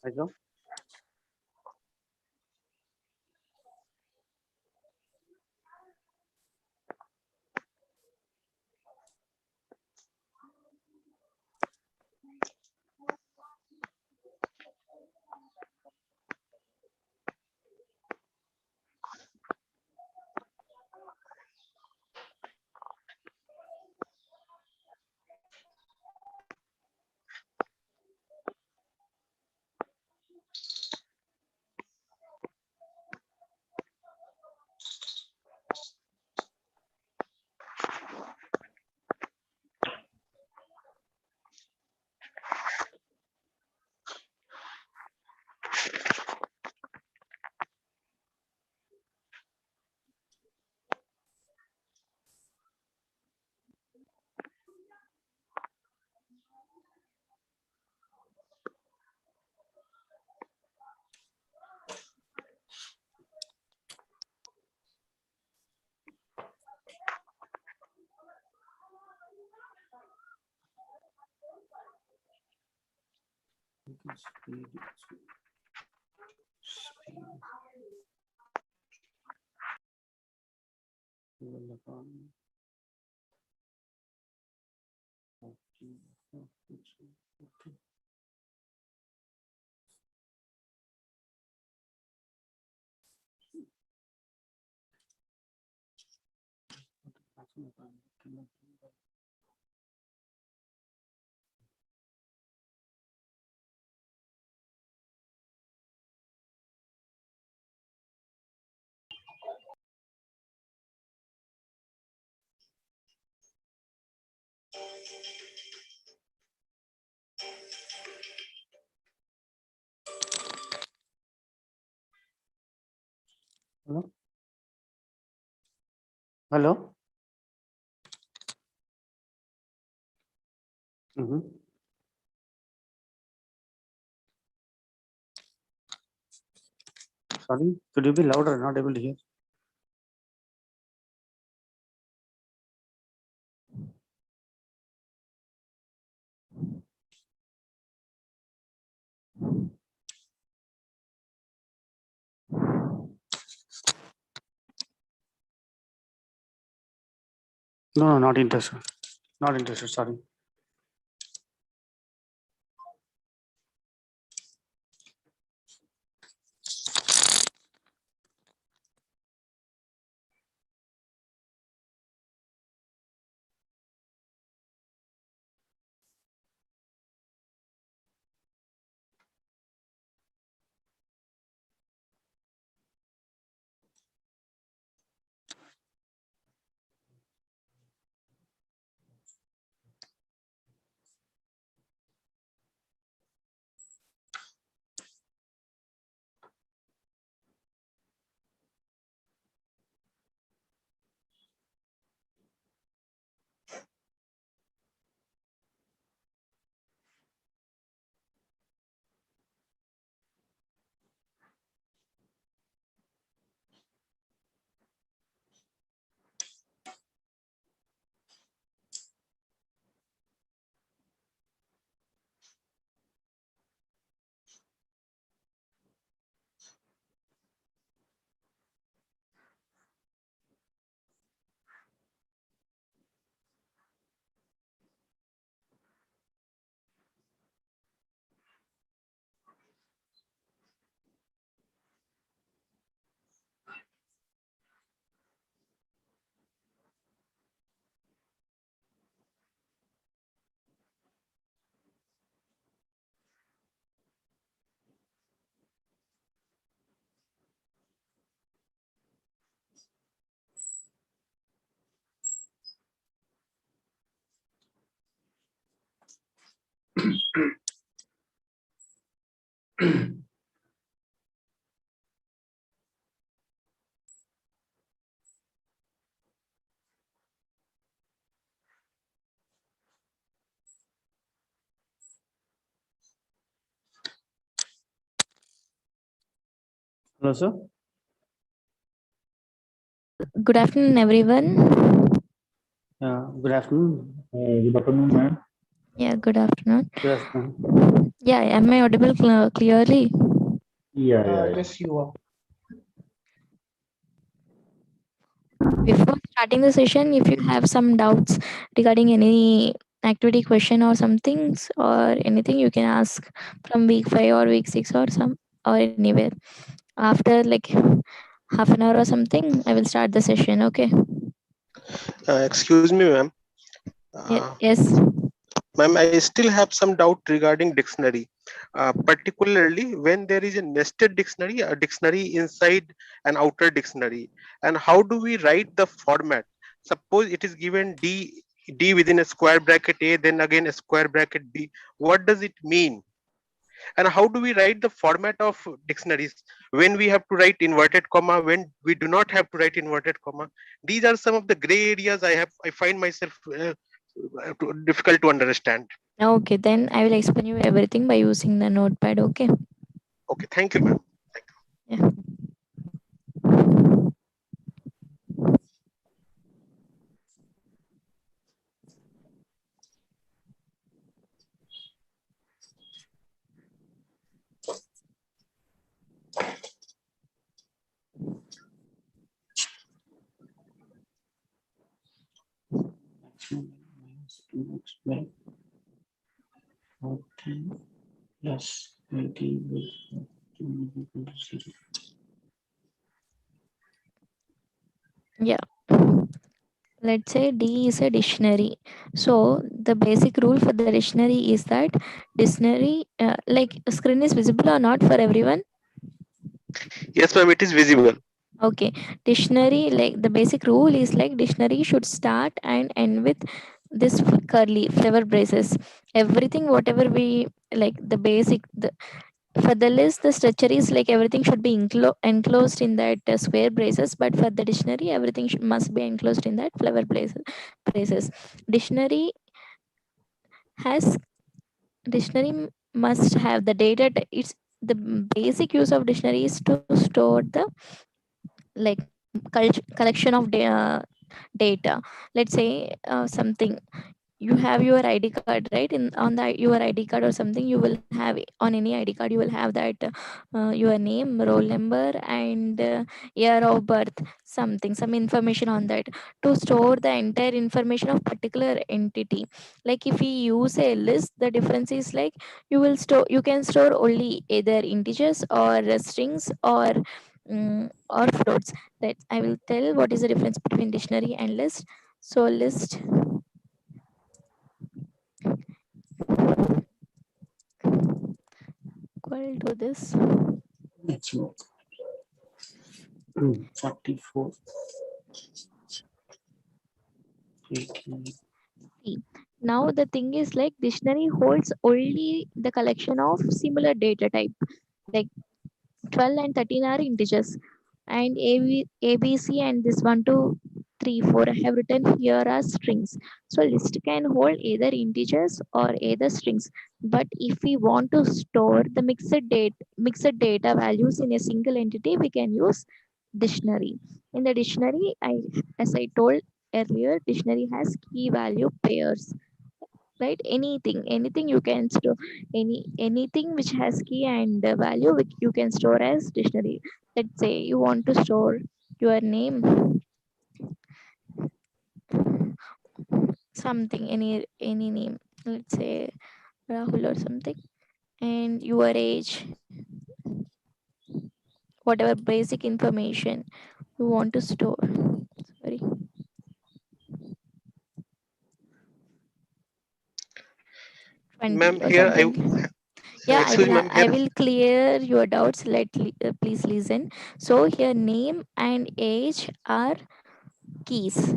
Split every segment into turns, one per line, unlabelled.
Hello. Hello. Hello. Sorry, could you be louder? Not able to hear. No, not interested. Not interested. Sorry. Hello, sir.
Good afternoon, everyone.
Good afternoon.
Good afternoon, ma'am.
Yeah, good afternoon.
Good afternoon.
Yeah, am I audible clearly?
Yeah.
Yes, you are.
Before starting the session, if you have some doubts regarding any activity question or something or anything, you can ask from week 5 or week 6 or some or anywhere. After like half an hour or something, I will start the session. Okay.
Excuse me, ma'am.
Yes.
Ma'am, I still have some doubt regarding dictionary, particularly when there is a nested dictionary, a dictionary inside an outer dictionary. And how do we write the format? Suppose it is given D within a square bracket A, then again a square bracket B. What does it mean? And how do we write the format of dictionaries when we have to write inverted comma, when we do not have to write inverted comma? These are some of the gray areas I find myself difficult to understand.
Okay, then I will explain you everything by using the notepad. Okay.
Okay, thank you, ma'am.
Yeah.
X1 14 plus 18 with 0.
Yeah. Let's say D is a dictionary. So the basic rule for the dictionary is that dictionary, like screen is visible or not for everyone.
Yes, ma'am, it is visible.
Okay, dictionary, like the basic rule is like dictionary should start and end with this curly flavor braces. Everything whatever we like the basic the for the list the structure is like everything should be enclosed in that square braces, but for the dictionary everything must be enclosed in that flavor braces. Dictionary has dictionary must have the data it's the basic use of dictionary is to store the like collection of data. Let's say something you have your id card, right? In on the your id card or something, you will have on any id card you will have that your name, roll number, and year of birth, something some information on that to store the entire information of particular entity. Like if we use a list, the difference is like you can store only either integers or strings or floats. That I will tell what is the difference between dictionary and list. So list equal to this.
Let's work. 44. 18.
Now the thing is like dictionary holds only the collection of similar data type. Like 12 and 13 are integers, and ABC and this 1, 2, 3, 4 I have written here are strings. So list can hold either integers or either strings. But if we want to store the mixed data values in a single entity, we can use dictionary. In the dictionary, as I told earlier, dictionary has key value pairs, right? Anything you can store, anything which has key and value which you can store as dictionary. Let's say you want to store your name, something, any name, let's say Rahul or something, and your age, whatever basic information you want to store. Sorry, 20
Ma'am,
or
here
something. Yeah,
excuse me, ma'am,
I
here,
will clear your doubts. Please listen. So here name and age are keys.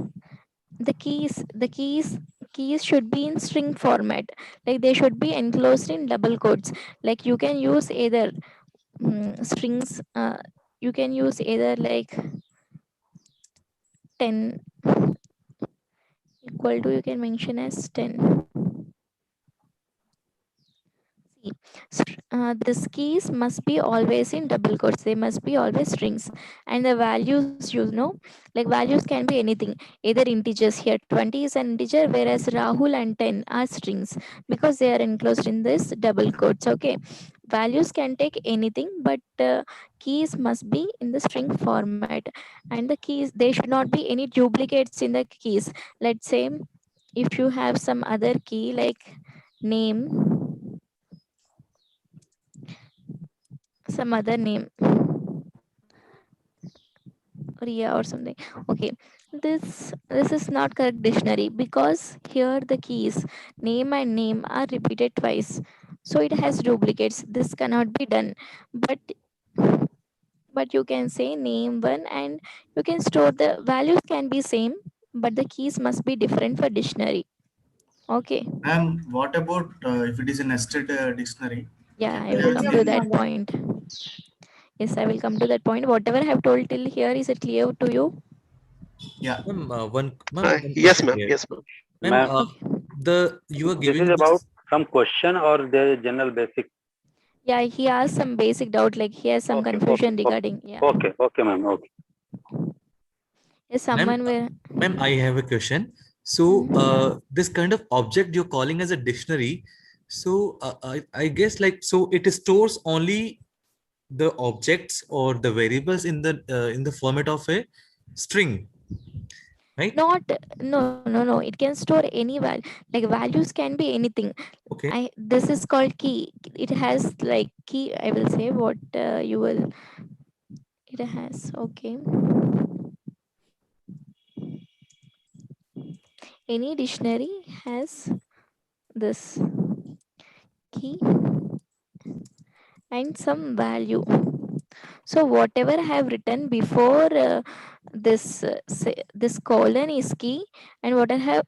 The keys should be in string format. Like they should be enclosed in double quotes. Like you can use either strings. You can use either like 10 equal to, you can mention as 10. See, These keys must be always in double quotes. They must be always strings. And the values, like values can be anything, either integers. Here 20 is an integer, whereas Rahul and 10 are strings because they are enclosed in this double quotes. Okay, values can take anything, but keys must be in the string format. And the keys, there should not be any duplicates in the keys. Let's say if you have some other key like name, some other name, Ria or something. Okay, this is not correct dictionary because here the keys name and name are repeated twice, so it has duplicates. This cannot be done. But you can say name one, and you can store the values can be same, but the keys must be different for dictionary. Okay.
What about if it is a nested dictionary?
Yeah,
Can
I
we
will
have
come
the
to that point. Yes, I will come to that point. Whatever I have told till here, is it clear to you?
yeah?
Yes,
One
ma'am.
question here.
Yes, ma'am.
Ma'am,
Okay.
you are
This is
giving
about
this.
some question or the general basic?
Yeah, he has some basic doubt, like he has some
Okay,
confusion regarding. Yeah.
okay, ma'am. Okay.
Yes,
Ma'am,
someone will.
ma'am, I have a question. So, this kind of object you're calling as a dictionary. So, I guess like so it stores only the objects or the variables in the format of a string, right?
Not, no. It can store any value. Like values can be anything.
Okay.
This is called key. It has like key. I will say what you will. It has, okay. Any dictionary has this key and some value. So whatever I have written before this colon is key, and whatever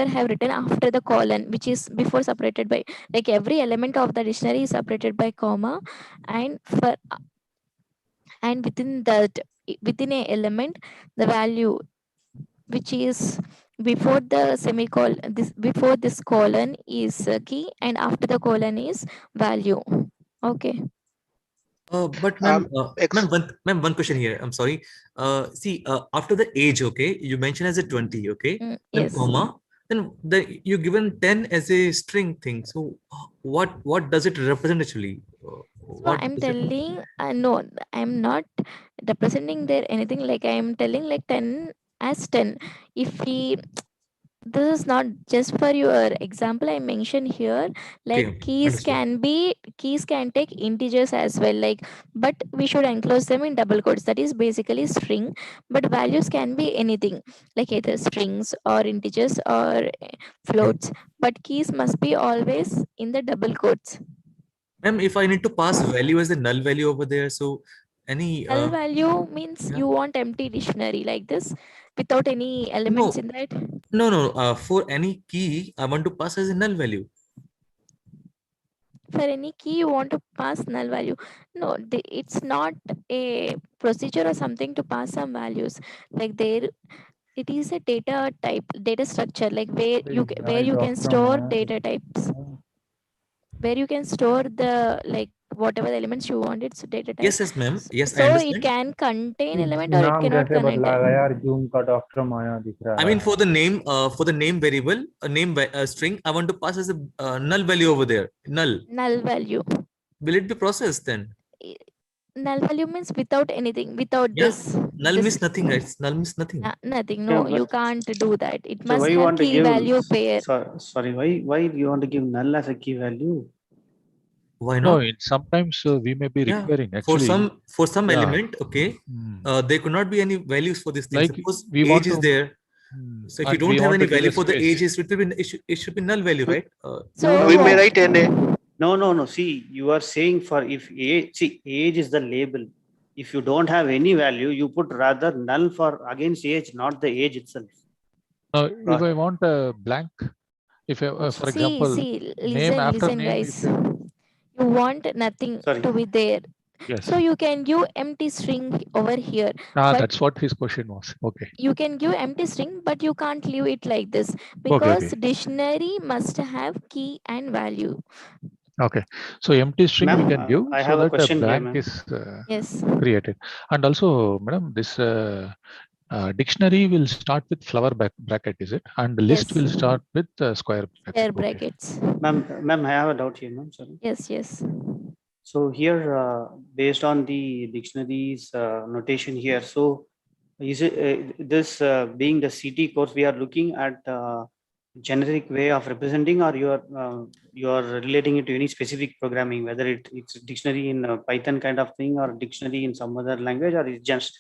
I have written after the colon, which is before separated by, like every element of the dictionary is separated by comma, and within that, within a element, the value which is before the semicolon, this before this colon is key, and after the colon is value. Okay.
But
Um,
ma'am, one question here. I'm sorry. See, after the age, okay, you mentioned as a 20, okay, then
Yes.
comma, then you given 10 as a string thing. So, what does it represent actually?
So
What
I'm
does it?
telling, no, I'm not representing there anything, like I'm telling like 10 as 10. If we, this is not just for your example, I mentioned here, like
Okay, understood.
keys can take integers as well, like, but we should enclose them in double quotes. That is basically string, but values can be anything, like either strings or integers or
Okay.
floats, but keys must be always in the double quotes.
Ma'am, if I need to pass value as a null value over there, so any
Null value means
yeah,
you want empty dictionary like this without any elements
no,
in that.
no. For any key, I want to pass as a null value.
For any key you want to pass null value. No, it's not a procedure or something to pass some values. Like there, it is a data type, data structure, like where
Hi,
you can
Dr.
store
Maya.
data types, where you can store the, like whatever the elements you want, it's data type.
Yes, ma'am. Yes, I
So it
understand.
can contain
ये
element or it
नाम
cannot
कैसे बदला गया
contain.
यार? Zoom का doctor माया दिख
I
रहा
mean,
है.
for the name variable, a string, I want to pass as a null value over there. Null.
Null value.
Will it be processed then?
Null value means without anything, without
Yeah. Null
this
means nothing, right? Null means nothing.
nothing.
Yeah,
No, you
but
can't do that. It
so why
must
you
have
want to
key
give,
value pair.
sorry, why you want to give null as a key value?
Why
No,
not?
sometimes we may be
Yeah.
requiring actually.
For some
Yeah.
element, okay, there could not be any values for this thing.
Like
Suppose
we
age
want
is
to,
there. So if you
and
don't
we
have
want
any
to give
value
a
for the
space.
age, it should be null value, right?
So
we may
what?
write NA.
No. See, you are saying for if age, see, age is the label. If you don't have any value, you put rather null for against age, not the age itself.
Now, if I want a blank, if I, for example,
See,
name after
listen,
name, if
guys. You want nothing
Sorry.
to be there.
yes,
So you can give empty string over here. But
that's what his question was. Okay,
you can give empty string, but you can't leave it like this
okay,
because
okay,
dictionary must have key and value.
Okay. So empty string we
Ma'am,
can give
I
so
have a
that a
question here,
blank
ma'am.
is
Yes.
created. And also, madam, this dictionary will start with flower bracket, is it? And the list
Yes.
will start with square bracket.
Square
Okay.
brackets.
Ma'am, I have a doubt here, ma'am. Sorry.
Yes.
So here, based on the dictionaries notation here, so is it this being the CT course, we are looking at generic way of representing, or you are relating it to any specific programming, whether it's dictionary in Python kind of thing or dictionary in some other language, or it's just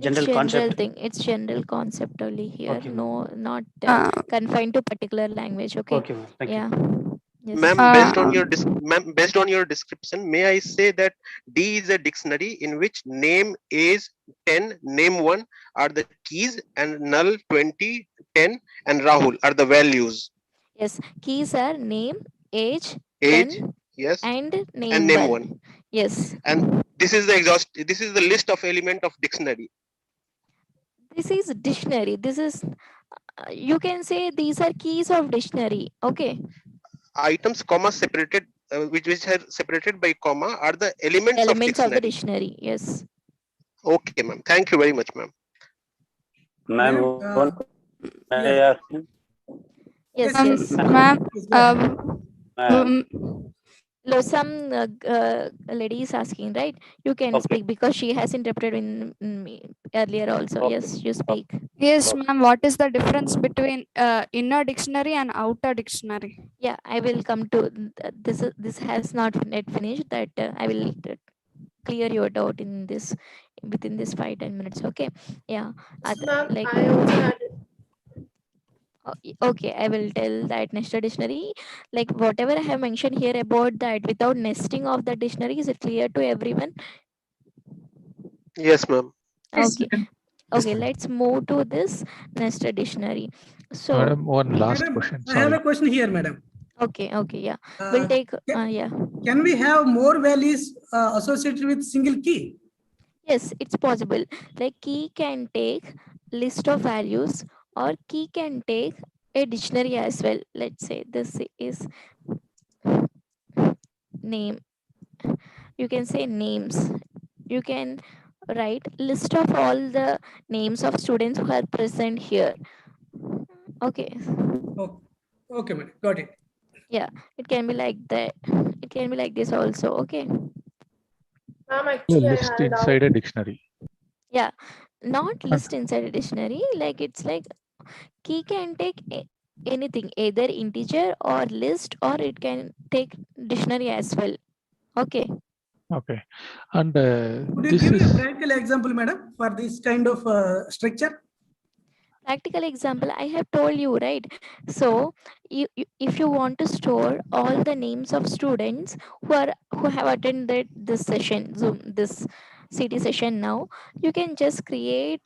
general
It's general
concept?
thing. It's general concept only here.
Okay, ma'am.
No, not
Uh,
confined to particular language. Okay.
Okay, ma'am. Thank you.
Yeah. Yes.
Ma'am,
uh,
based on your description, may I say that D is a dictionary in which name, age, 10, name 1 are the keys, and null, 20, 10, and Rahul are the values.
Yes. Keys are name, age,
Age,
10,
yes,
and
and
name
name
1.
1.
Yes.
And this is the list of element of dictionary.
This is dictionary. This is you can say these are keys of dictionary. Okay.
Items, comma separated, which are separated by comma, are the elements of
Elements of the
dictionary.
dictionary. Yes.
Okay, ma'am. Thank you very much, ma'am.
Ma'am,
Ma'am,
may I
yes.
ask you?
Yes.
ma'am,
Yes, go ahead.
Ma'am,
Some lady is asking, right? You can
okay,
speak because she has interpreted in me earlier also.
okay,
Yes, you speak.
yes,
okay.
ma'am. What is the difference between inner dictionary and outer dictionary?
Yeah, I will come to this. This has not yet finished. That I will clear your doubt in this within this 5-10 minutes. Okay. Yeah.
Ma'am,
Like.
I also had
Okay, I will tell that nested dictionary, like whatever I have mentioned here about that without nesting of the dictionary, is it clear to everyone?
Yes, ma'am.
yes,
Okay.
ma'am.
Okay, let's move to this nested dictionary. So,
Madam, one last
Madam,
question.
I have a
Sorry.
question here, madam.
okay, yeah. We'll take, yeah.
Can we have more values associated with single key?
Yes, it's possible. Like key can take list of values or key can take a dictionary as well. Let's say this is name. You can say names. You can write list of all the names of students who are present here. Okay.
Oh, okay, madam. Got it.
Yeah, it can be like that. It can be like this also. Okay.
Ma'am,
A
actually, I
list
had a doubt.
inside a dictionary.
Yeah, not
And
list inside a dictionary. Like it's like key can take anything, either integer or list, or it can take dictionary as well. Okay.
okay. And
Could you
this
give a
is
practical example, madam, for this kind of structure?
Practical example, I have told you, right? So if you want to store all the names of students who have attended this session, Zoom, this CT session now, you can just create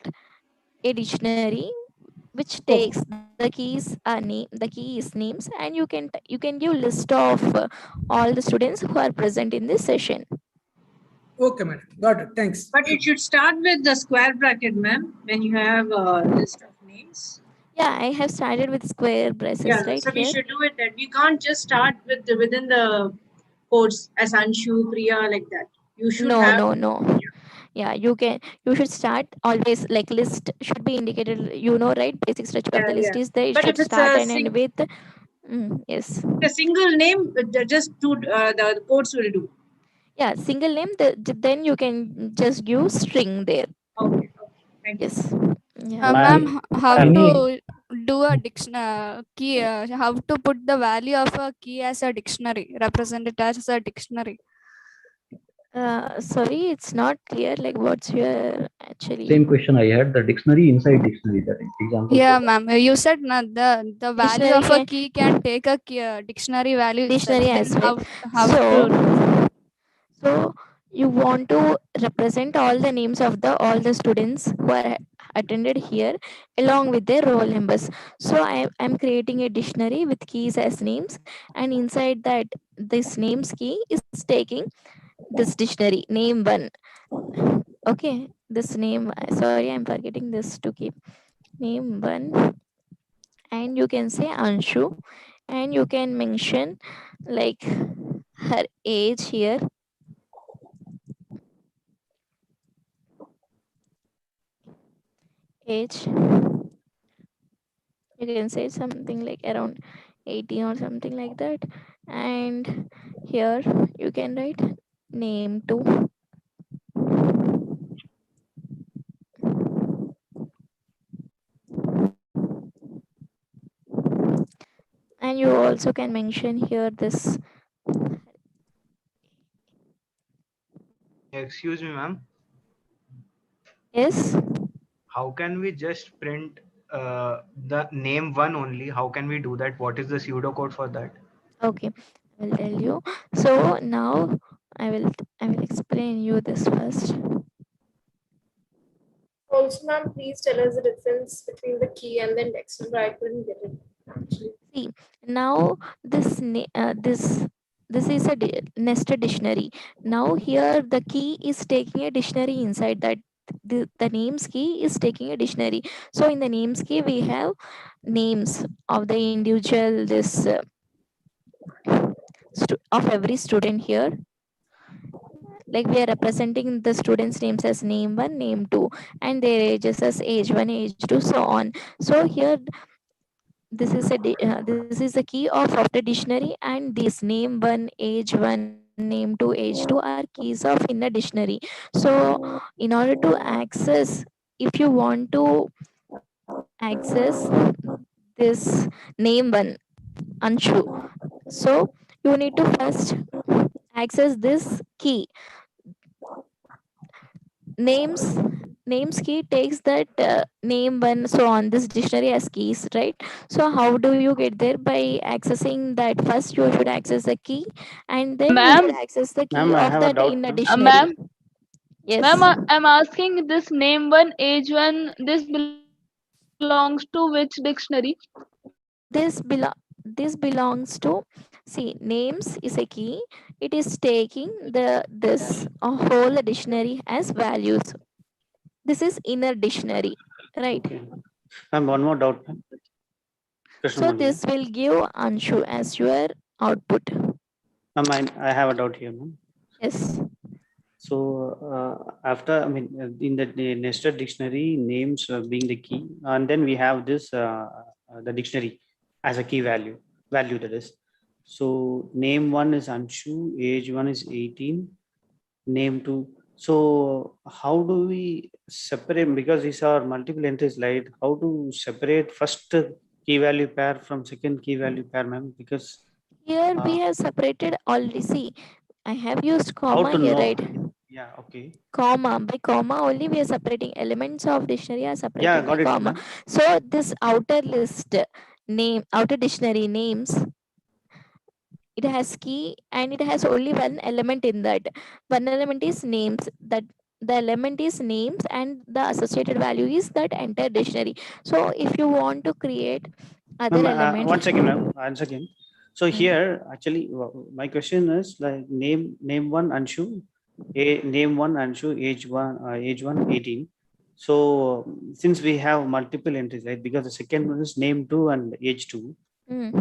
a dictionary which
Oh,
takes the key is names, and you can give list of all the students who are present in this session.
okay, madam. Got it. Thanks.
But it should start with the square bracket, ma'am, when you have a list of names.
Yeah, I have started with square braces,
Yeah,
right
so we
here.
should do it that we can't just start with within the codes as Anshu, Priya, like that. You should have.
No. Yeah, you should start always, like list should be indicated, right? Basic structure of the list
Yeah.
is there. It
But
should
if it's
start and end with yes.
a single name, just two the codes will do.
Yeah, single name, then you can just give string there.
Okay. Thank you.
Yes. Yeah.
Ma'am, how
Ma'am,
to do a key? How to put the value of a key as a dictionary? Represent it as a dictionary.
Sorry, it's not clear. Like, what's your actually?
Same question I had. The dictionary inside dictionary. That example.
Yeah, ma'am. You said the value of a key can take a dictionary value.
Dictionary
itself.
as well.
How to?
So you want to represent all the names of all the students who are attended here along with their roll numbers. So I'm creating a dictionary with keys as names, and inside that this names key is taking this dictionary name 1. Okay, this name, sorry, I'm forgetting this to keep name 1, and you can say Anshu, and you can mention like her age here. Age. You can say something like around 18 or something like that. And here you can write name too. And you also can mention here this.
Excuse me, ma'am.
Yes.
How can we just print the name one only? How can we do that? What is the pseudocode for that?
Okay, I will tell you. So now I will explain you this first.
Also, ma'am, please tell us the difference between the key and the index number. I couldn't get it actually.
See, now this is a nested dictionary. Now here the key is taking a dictionary inside that. The names key is taking a dictionary. So in the names key we have names of the individual this of every student here. Like we are representing the students names as name 1, name 2, and their ages as age 1, age 2, so on. So here this is the key of the dictionary, and this name 1, age 1, name 2, age 2 are keys of in a dictionary. So in order to access, if you want to access this name 1 Anshu, so you need to first access this key. Names key takes that name 1, so on this dictionary as keys, right? So how do you get there? By accessing that, first you should access the key, and then you should
Ma'am,
access the key
Ma'am, I
of
have a
that
doubt,
in a
ma'am.
dictionary.
ma'am,
Yes.
ma'am, I'm asking this name one, age one, this belongs to which dictionary?
This belongs to, see, names is a key. It is taking this whole dictionary as values. This is inner dictionary, right?
Okay. Ma'am, one more doubt, ma'am.
So
Krishnamurti,
this will give Anshu as your output.
ma'am, I have a doubt here, ma'am.
Yes.
So after, I mean, in the nested dictionary, names being the key, and then we have this the dictionary as a key value that is. So name 1 is Anshu, age 1 is 18, name 2. So how do we separate, because these are multiple entries, right? How to separate first key value pair from second key value pair, ma'am? Because
Here we have separated already. See, I have used
how
comma
to
here,
know?
right?
Yeah, okay.
Comma. By comma only we are separating elements of dictionary are
Yeah,
separated by
got it,
comma.
ma'am.
So this outer list name, outer dictionary names, it has key and it has only one element in that. One element is names. That the element is names and the associated value is that entire dictionary. So if you want to create other
Ma'am,
elements.
one second, ma'am. Once again. So here, actually, my question is like name 1 Anshu, name 1 Anshu, age 1 18. So since we have multiple entries, right? Because the second one is name 2 and age 2.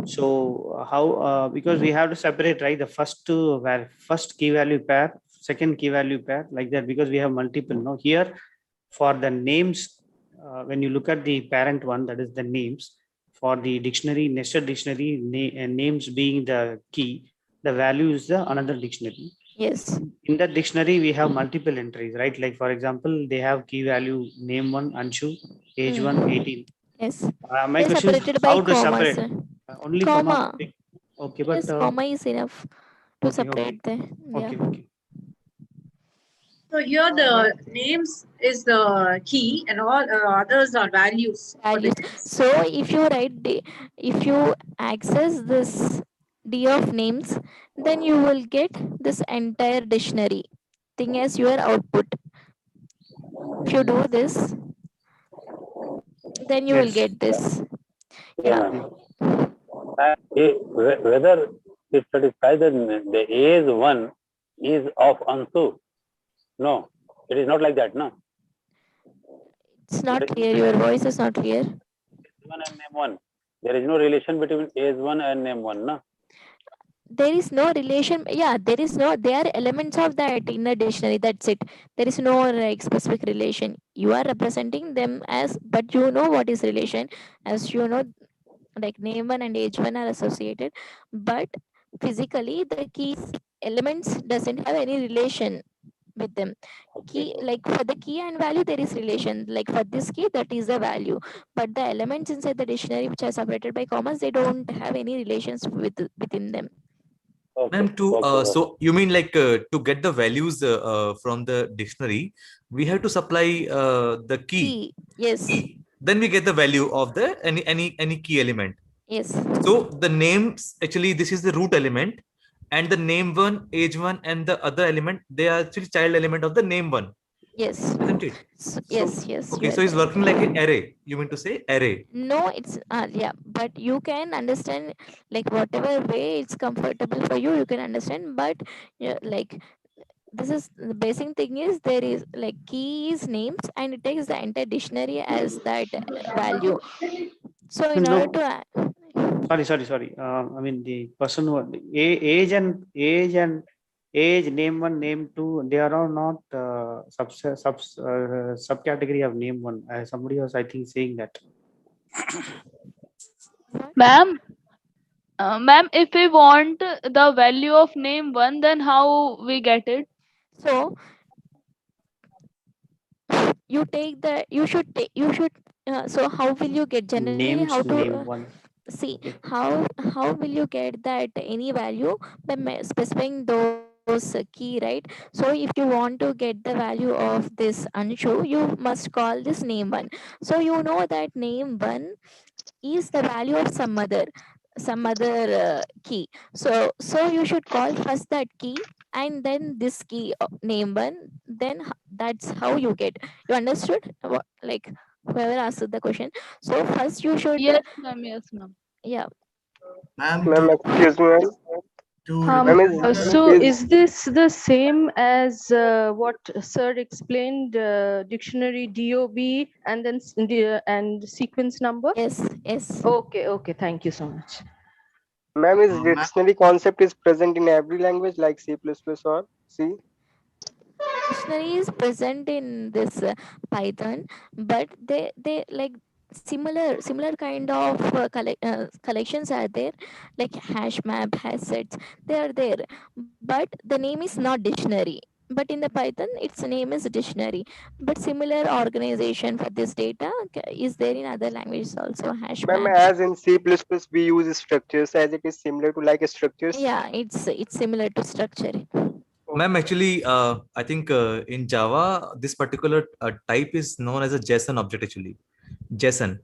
So how because we have to separate, right, the first key value pair, second key value pair, like that, because we have multiple. No, here for the names, when you look at the parent one, that is the names, for the dictionary, nested dictionary, names being the key, the value is the another dictionary.
Yes.
In that dictionary we have multiple entries, right? Like for example, they have key value name 1 Anshu, age 1 18.
Yes.
My
They're
question is
separated by
how to
commas.
separate. Only comma.
Comma.
Okay, but
Yes, comma is enough to
okay,
separate the. Yeah.
okay.
So here the names is the key and all others are values for the
Values.
names.
So if you if you access this D of names, then you will get this entire dictionary thing as your output. If you do this, then you will get this. Yeah.
Whether it satisfies the age 1 is of Ansu. No, it is not like that, no.
It's not clear. Your voice is not clear.
1 and name 1. There is no relation between age 1 and name 1, no.
there is no relation. Yeah, there is no, they are elements of that in a dictionary, that's it. There is no like specific relation. You are representing them as, but you know what is relation, as you know, like name one and age one are associated, but physically the keys elements doesn't have any relation with them. Key, like for the key and value there is relation, like for this key that is the value, but the elements inside the dictionary which are separated by commas, they don't have any relations within them.
Ma'am,
Okay.
to
Okay.
so you mean like to get the values from the dictionary, we have to supply the key.
Key, yes.
Then we get the value of the any key element.
Yes.
So the names, actually this is the root element, and the name one, age one, and the other element, they are actually child element of the name one.
Yes.
Isn't it?
Yes,
So
yes,
okay,
you
so
are
it's
correct.
working like an array. You mean to say array?
No, it's yeah, but you can understand like whatever way it's comfortable for you, you can understand, but yeah, like this is the basic thing is there is like key is names and it takes the entire dictionary as that value. So in order
No,
to
sorry. I mean the person who age, name one, name two, they are all not subcategory of name one. Somebody was, I think, saying that.
Ma'am, ma'am, if we want the value of name one, then how we get it?
so you take the you should so how will you get generally how
Names
to
name one.
see
Okay.
how will you get that any value by specifying those key, right? So if you want to get the value of this anshu, you must call this name one. So you know that name one is the value of some other key. So you should call first that key and then this key name one, then that's how you get. You understood what, like whoever asked the question? So first you should
Yes, ma'am. Yes, ma'am.
yeah.
Ma'am,
Ma'am, excuse me, ma'am. Ma'am,
So is this the same as what sir explained, dictionary DOB and then and sequence number?
Yes.
Okay, thank you so much.
ma'am, is dictionary concept is present in every language like C++ or C?
Dictionary is present in this python, but they like similar kind of collections are there, like hash map, hash sets, they are there, but the name is not dictionary. But in the python its name is dictionary, but similar organization for this data is there in other languages also, hash
Ma'am,
maps.
as in C++ we use structures as it is similar to like structures.
Yeah, it's similar to structure.
Ma'am, actually, I think in Java, this particular type is known as a JSON object. Actually, JSON,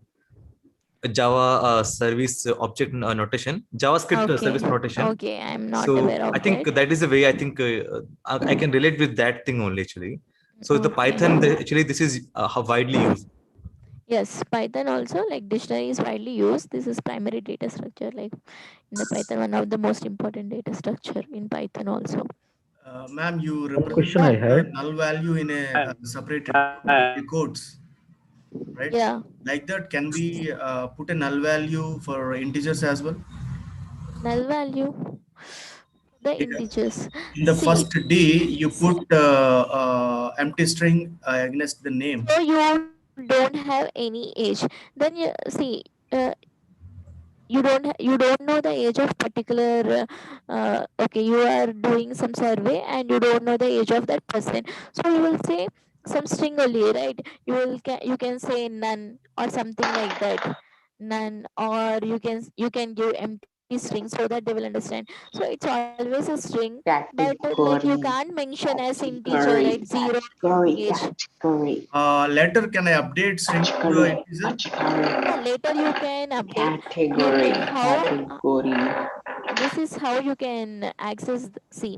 a Java service object notation, JavaScript
Okay.
service notation.
Okay, I'm not
So
aware
I
of
think
that.
that is the way I think I can relate with that thing only. Actually, so the
Okay.
Python, actually, this is how widely used.
Yes, Python also like dictionary is widely used. This is primary data structure. Like in the Python, one of the most important data structure in Python also.
Ma'am, you
One
represent
question I had.
null value in a separated codes, right?
Yeah.
Like that, can we put a null value for integers as well?
Null value, the
Yeah.
integers.
In the
See,
first D, you put empty string against the name.
so you don't have any age. Then you see, uh, you don't know the age of particular okay, you are doing some survey and you don't know the age of that person, so you will say some string only, right? You can say none or something like that, none, or you can give empty string so that they will understand. So it's always a string, but like you can't mention as integer, right? Zero or something age.
Later, can I update string to integer?
Yeah, later you can update. You can how this is how you can access see.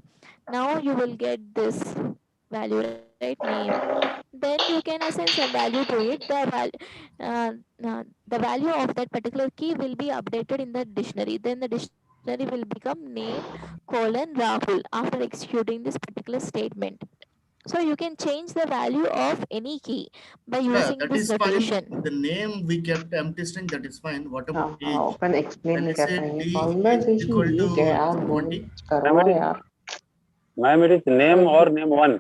Now you will get this value, right? Name. Then you can assign some value to it. The value of that particular key will be updated in the dictionary. Then the dictionary will become name colon Rahul after executing this particular statement. So you can change the value of any key by
Yeah,
using
that
this
is fine.
notation.
The name we kept empty string, that is fine. What about age?
Open explain
When I
कर
say
रहे हैं
D age is
conversation
equal
ये क्या यार
to 20.
करो
Ma'am,
यार
ma'am, it is name or name one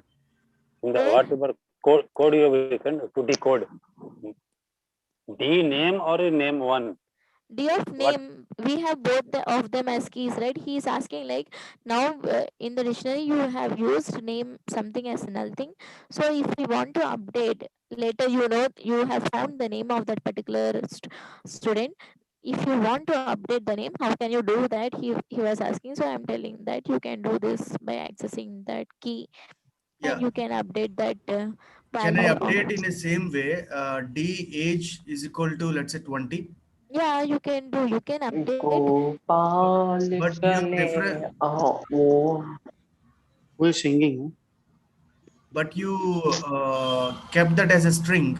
in the
Eh?
whatever code you have written to decode. D name or name one?
D of
What?
name, we have both of them as keys, right? He is asking like, now in the dictionary you have used name something as null thing. So if we want to update later, you know, you have found the name of that particular student. If you want to update the name, how can you do that? He was asking. So I'm telling that you can do this by accessing that key, and
Yeah.
you can update that
Can I
value
update
of.
in the same way? D age is equal to, let's say, 20.
Yeah, you can do. You can update.
Gopal
But you
चले
prefer,
आओ
Who is singing?
but you kept that as a string.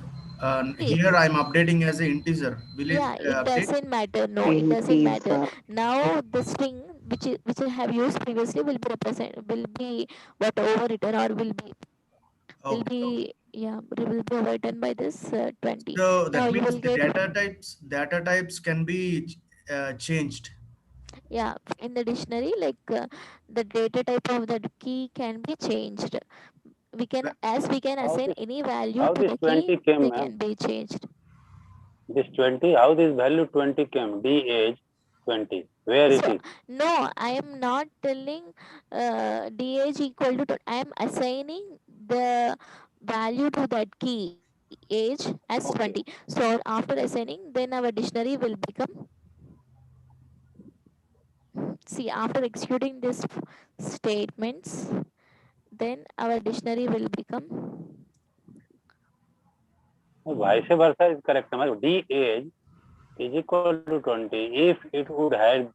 Here I'm updating as an integer. Will it
Yeah, it
update?
doesn't matter. No, it doesn't matter. Now the string which I have used previously will be what overwritten or will
Okay.
be yeah will be overwritten by this 20.
So
Now
that
you
means
will
the
get
data types can be changed.
yeah in the dictionary like the data type of that key can be changed. We can
How
assign
this
any value
how
to
this
the
20
key.
came,
They
ma'am?
can be changed.
This 20, how this value 20 came? D age 20. Where it
So
is?
no, I am not telling dh equal to. I am assigning the value to that key age as 20.
Okay.
So after assigning, then our dictionary will become. See, after executing these statements, then our dictionary will become.
Vice versa is correct. ma'am. D age is equal to 20. If it would have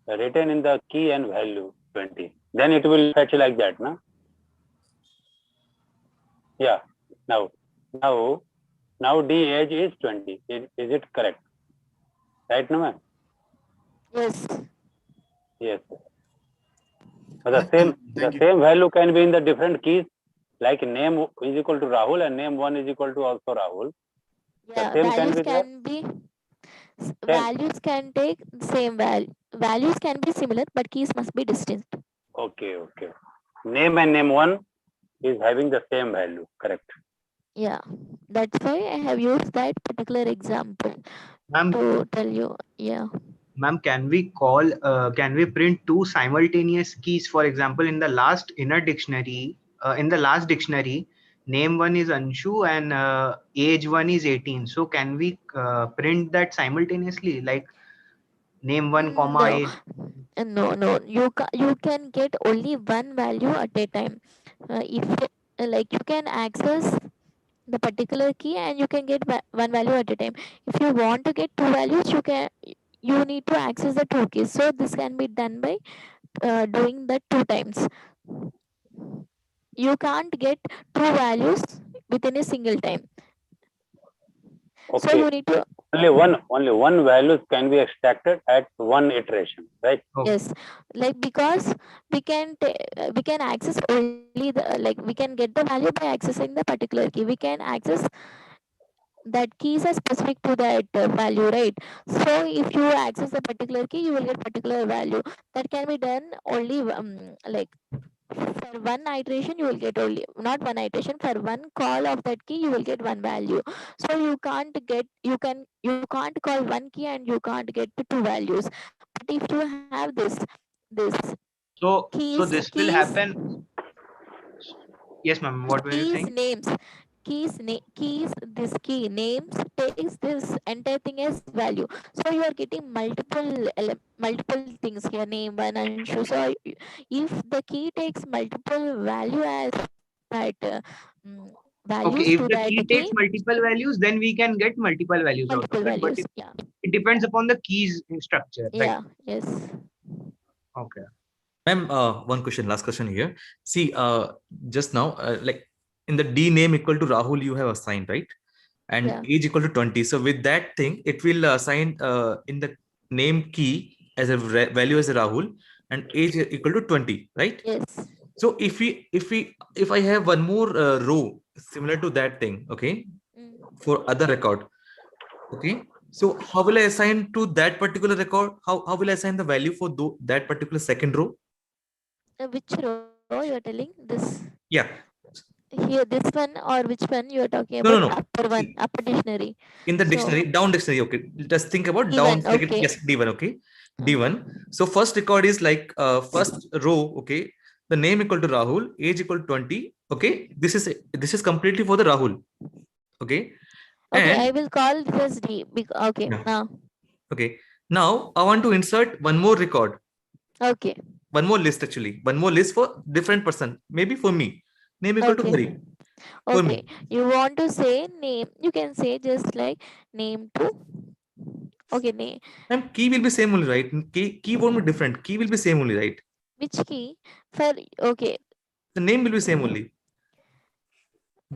written in the key and value 20, then it will fetch like that, no? Yeah. Now, now, now D age is 20. Is it correct? Right, no, ma'am?
Yes.
Yes. So the same value can be in the different keys. Like name is equal to Rahul and name one is equal to also Rahul.
Yeah,
The same can
values
be there.
can be
Same.
values can take same value. Values can be similar, but keys must be distinct.
Okay, okay. Name and name one is having the same value. Correct.
Yeah, that's why I have used that particular example
Ma'am,
to tell you. Yeah.
ma'am, can we print two simultaneous keys? For example, in the last dictionary, name one is Anshu and age one is 18. So can we print that simultaneously, like name one comma
No,
age?
no. You can get only one value at a time. If like you can access the particular key and you can get one value at a time. If you want to get two values, you need to access the two keys. So this can be done by doing that two times. You can't get two values within a single time.
Okay.
So you need to
only one values can be extracted at one iteration, right?
yes, like because we can access only the like we can get the value by accessing the particular key. We can access that keys are specific to that value, right? So if you access a particular key, you will get particular value. That can be done only like for one iteration you will get only not one iteration, for one call of that key you will get one value. So you can't call one key and you can't get to two values. But if you have this
So
keys
this will happen. Yes, ma'am. What were you
keys
saying?
names keys this key names takes this entire thing as value. So you are getting multiple things here, name one Anshu. So if the key takes multiple value as that
Okay,
values
if
to
the
that
key takes
key,
multiple values, then we can get multiple values out
multiple
of it. But
values, yeah.
it depends upon the keys structure, right?
Yeah, yes.
Okay.
Ma'am, one question, last question here. See, just now, like in the D name equal to Rahul, you have assigned, right? And
Yeah.
age equal to 20. So with that thing, it will assign in the name key as a value as a Rahul and age equal to 20, right?
Yes.
So if I have one more row similar to that thing, okay, for other record, okay. So how will I assign to that particular record? How will I assign the value for that particular second row?
Which row you are telling? This
Yeah.
here, this one, or which one you are talking
No,
about?
no, no.
Upper one, upper dictionary.
In the
So
dictionary, down dictionary, okay. Just think about
D1,
down second,
okay.
yes, D1, okay. D1. So first record is like first row, okay. The name equal to Rahul, age equal to 20. Okay. This is completely for the Rahul. Okay.
Okay,
And
I will call this as D. Okay,
yeah.
now.
Okay. Now I want to insert one more record.
Okay.
One more list actually. One more list for different person. Maybe for me. Name equal to
Okay.
Hari. For
Okay.
me.
You want to say name. You can say just like name to. Okay, name.
And key will be same only, right? Key won't be different. Key will be same only, right?
Which key? For okay.
The name will be same only.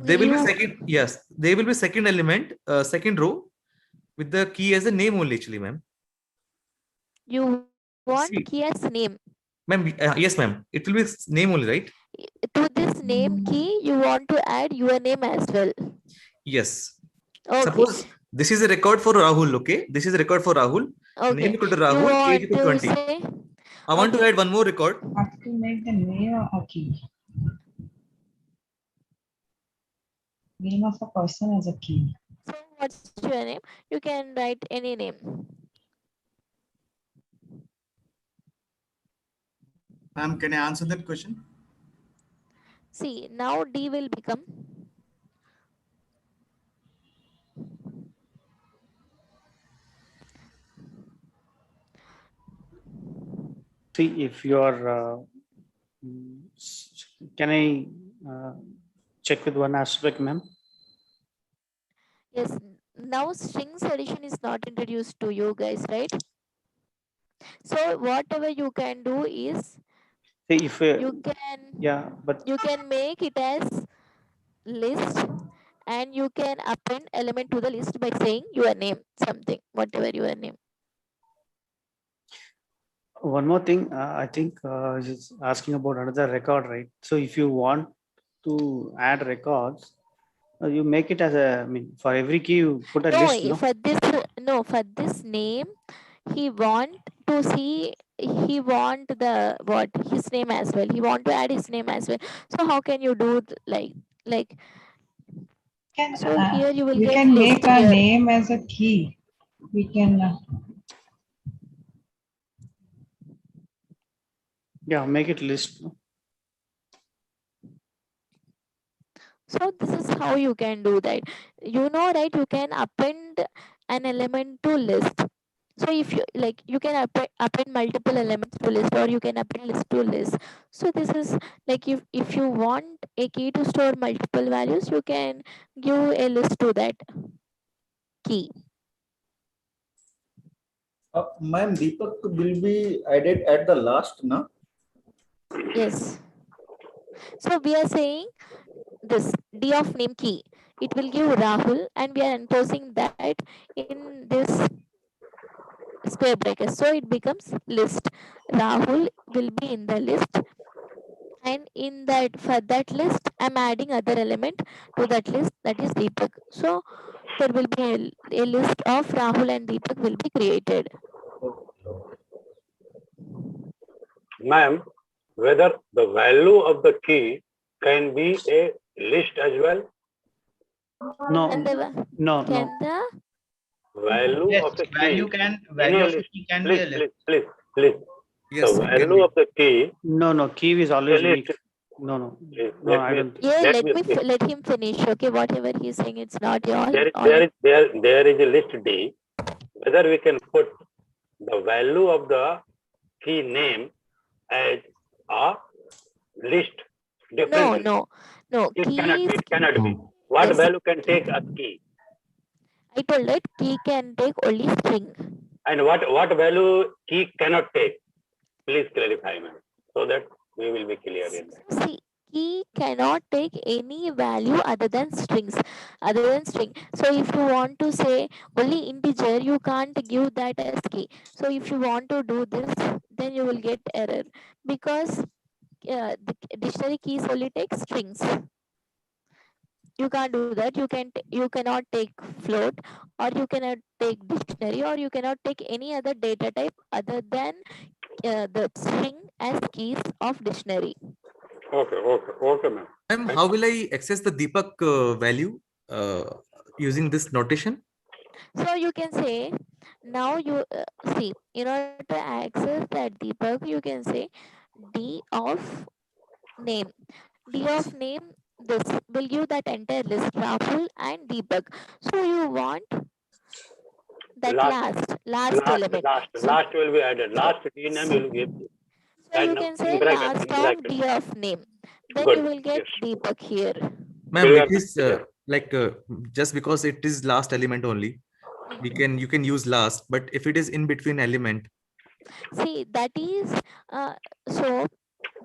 There will be second, yes, there will be second element, second row with the key as a name only actually, ma'am.
You want
See,
key as name.
ma'am, yes, ma'am. It will be name only, right?
To this name key, you want to add your name as well.
Yes.
Okay.
Suppose this is a record for Rahul, okay? This is a record for Rahul.
Okay.
Name equal to
You
Rahul, age
want
equal to
to
20.
say.
I want to add one more record.
Have to make the name a key. Name of a person as a key.
So what's your name? You can write any name.
Ma'am, can I answer that question?
See, now D will become.
See, if you are, can I check with one aspect, ma'am?
Yes. Now strings addition is not introduced to you guys, right? So whatever you can do is
See, if
you can
but
you can make it as list, and you can append element to the list by saying your name, something, whatever your name.
one more thing, I think is asking about another record, right? So if you want to add records, you make it as a, I mean, for every key you put a list, no?
For this name, he want to see, he want the what his name as well. He want to add his name as well. So how can you do like? So here you will
We
get
can
list
make our
here.
name as a key. We can.
Yeah, make it list. No?
So this is how you can do that. You know, right? You can append an element to list. So if you like, you can append multiple elements to list, or you can append list to list. So this is like, if you want a key to store multiple values, you can give a list to that key.
Ma'am, Deepak will be added at the last, no?
Yes. So we are saying this D of name key. It will give Rahul, and we are enclosing that in this square bracket. So it becomes list. Rahul will be in the list, and in that, for that list, I'm adding other element to that list, that is Deepak. So there will be a list of Rahul and Deepak will be created.
Ma'am, whether the value of the key can be a list as well?
No,
Can
no.
the
Value
Yes,
of a
value
key
can
in
value
a
of a
list.
key can be a
Please,
list.
please.
Yes,
The
it can
value
be.
of the key.
No, key is always
a list.
unique. No,
Let
I
me-
don't.
Yeah,
let me see.
let him finish. Okay, whatever he's saying, it's not your
There
all.
is a list D. Whether we can put the value of the key name as a list differently.
No.
It cannot be. What
Yes.
value can take a key?
I told that key can take only string.
And what value key cannot take? Please clarify, ma'am, so that we will be clear in that.
See, key cannot take any value other than strings, So if you want to say only integer, you can't give that as key. So if you want to do this, then you will get error, because the dictionary keys only take strings. You can't do that. You cannot take float, or you cannot take dictionary, or you cannot take any other data type other than the string as keys of dictionary.
Okay, ma'am.
Ma'am, how will I access the Deepak value using this notation?
So you can say, now you see, in order to access that Deepak, you can say D of name. D of name, this will give that entire list, Rahul and Deepak. So you want that last element.
Last will be added. Last D name you will give.
So you can say last of D of name. Then you will get Deepak here.
Ma'am, it is like just because it is last element only, you can use last, but if it is in between element.
See, that is so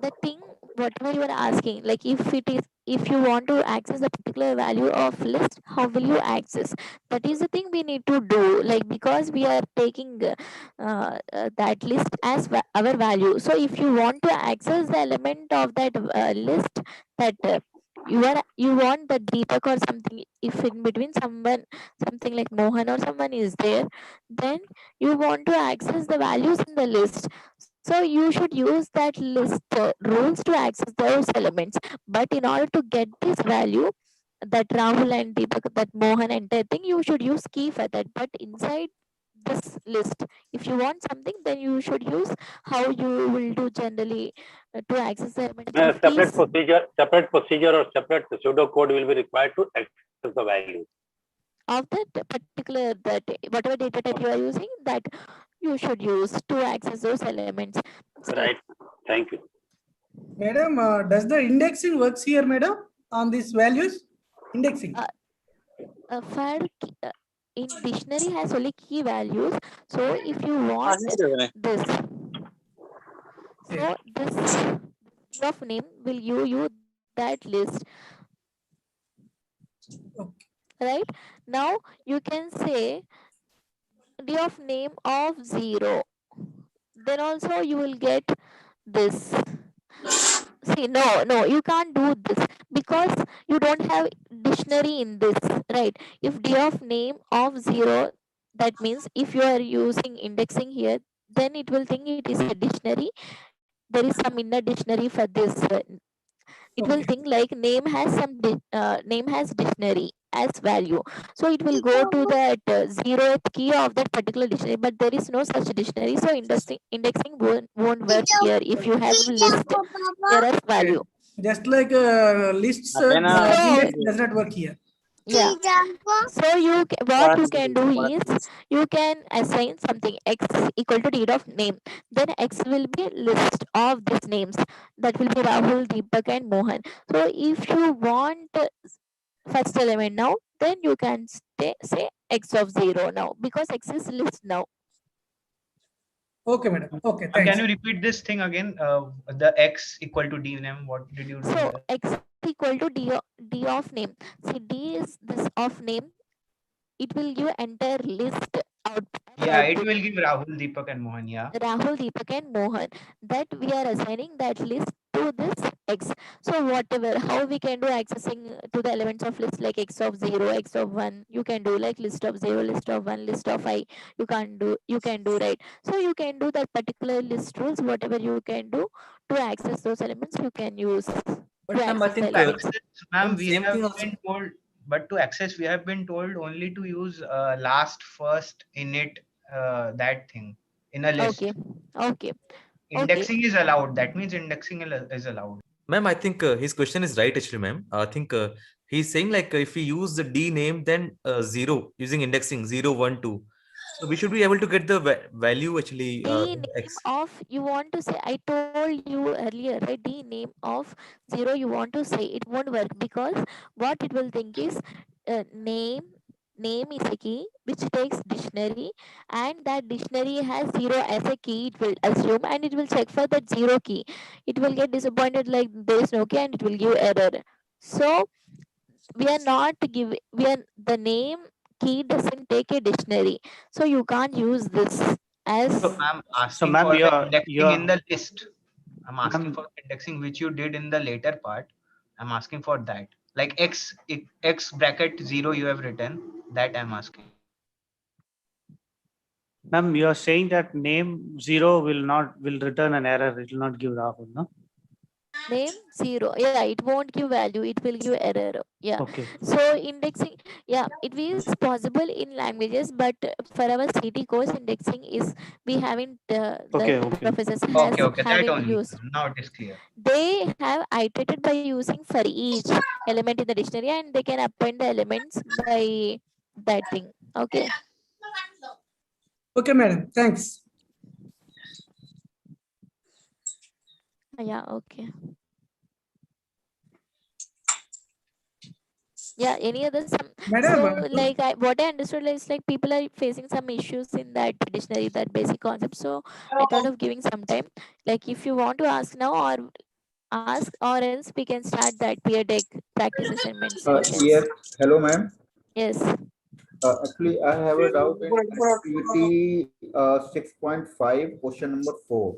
the thing whatever you are asking, like if you want to access the particular value of list, how will you access? That is the thing we need to do, like because we are taking that list as our value. So if you want to access the element of that list, that you want the Deepak or something, if in between something like Mohan or someone is there, then you want to access the values in the list. So you should use that list rules to access those elements. But in order to get this value, that Rahul and Deepak, that Mohan entire thing, you should use key for that. But inside this list, if you want something, then you should use how you will do generally to access the elements of keys.
Separate procedure or separate pseudocode will be required to access the value
Of that particular, that whatever data type you are using, that you should use to access those elements.
Right. Thank you.
Madam, does the indexing works here, madam, on these values? Indexing.
For in dictionary has only key values. So if you want this, so this of name will give you that list. Right now, you can say D of name of 0. Then also you will get this. See, no, you can't do this because you don't have dictionary in this, right? If D of name of 0, that means if you are using indexing here, then it will think it is a dictionary. There is some inner dictionary for this. It will think like name has name has dictionary as value. So it will go to that 0th key of that particular dictionary, but there is no such dictionary. So indexing won't work here if you have list here as value.
Just like lists, index does not work here.
Yeah. So what you can do is you can assign something x equal to D of name. Then x will be list of these names. That will be Rahul, Deepak, and Mohan. So if you want first element now, then you can say x of 0 now, because x is list now.
Okay, madam. Okay, thanks.
Can you repeat this thing again? The x equal to d name. What did you do?
So x equal to D of name. See, D is this of name. It will give entire list out.
Yeah, it will give Rahul, Deepak, and Mohan. Yeah.
Rahul, Deepak, and Mohan. That we are assigning that list to this x. So whatever, how we can do accessing to the elements of list, like x of 0, x of 1, you can do like list of 0, list of 1, list of I. You can do right. So you can do that particular list rules, whatever you can do to access those elements, you can use.
But ma'am, I think
Ma'am, we have been told, but to access, we have been told only to use last, first, init, that thing in a list.
Okay.
Indexing is allowed. That means indexing is allowed.
Ma'am, I think his question is right actually, ma'am. I think he's saying like if we use the D name, then 0 using indexing 0, 1, 2. So we should be able to get the value actually.
D name of, you want to say, I told you earlier, right? D name of 0 you want to say, it won't work, because what it will think is name is a key which takes dictionary, and that dictionary has 0 as a key, it will assume, and it will check for that 0 key. It will get disappointed like there is no key, and it will give error. So we are not giving, the name key doesn't take a dictionary, so you can't use this as.
So I'm asking for the indexing in the list. I'm asking for indexing which you did in the later part. I'm asking for that. Like x bracket 0 you have written, that I'm asking.
Ma'am, you are saying that name 0 will return an error. It will not give Rahul, no?
Name 0. Yeah, it won't give value. It will give error. Yeah.
Okay.
So indexing, yeah, it is possible in languages, but for our CT course, indexing is we haven't
Okay,
the
okay.
professors
Okay, that
haven't
only.
used.
Now it is clear.
They have iterated by using for each element in the dictionary, and they can append the elements by that thing. Okay.
Okay, madam. Thanks.
Yeah. Okay. Yeah, any other some
Madam,
so like what I understood is like people are facing some issues in that dictionary, that basic concept. So I thought of giving some time, like if you want to ask now or ask, or else we can start that peer deck practice assignment
Yes.
sessions.
Hello, ma'am.
Yes,
Actually, I have a doubt in activity 6.5, question number 4.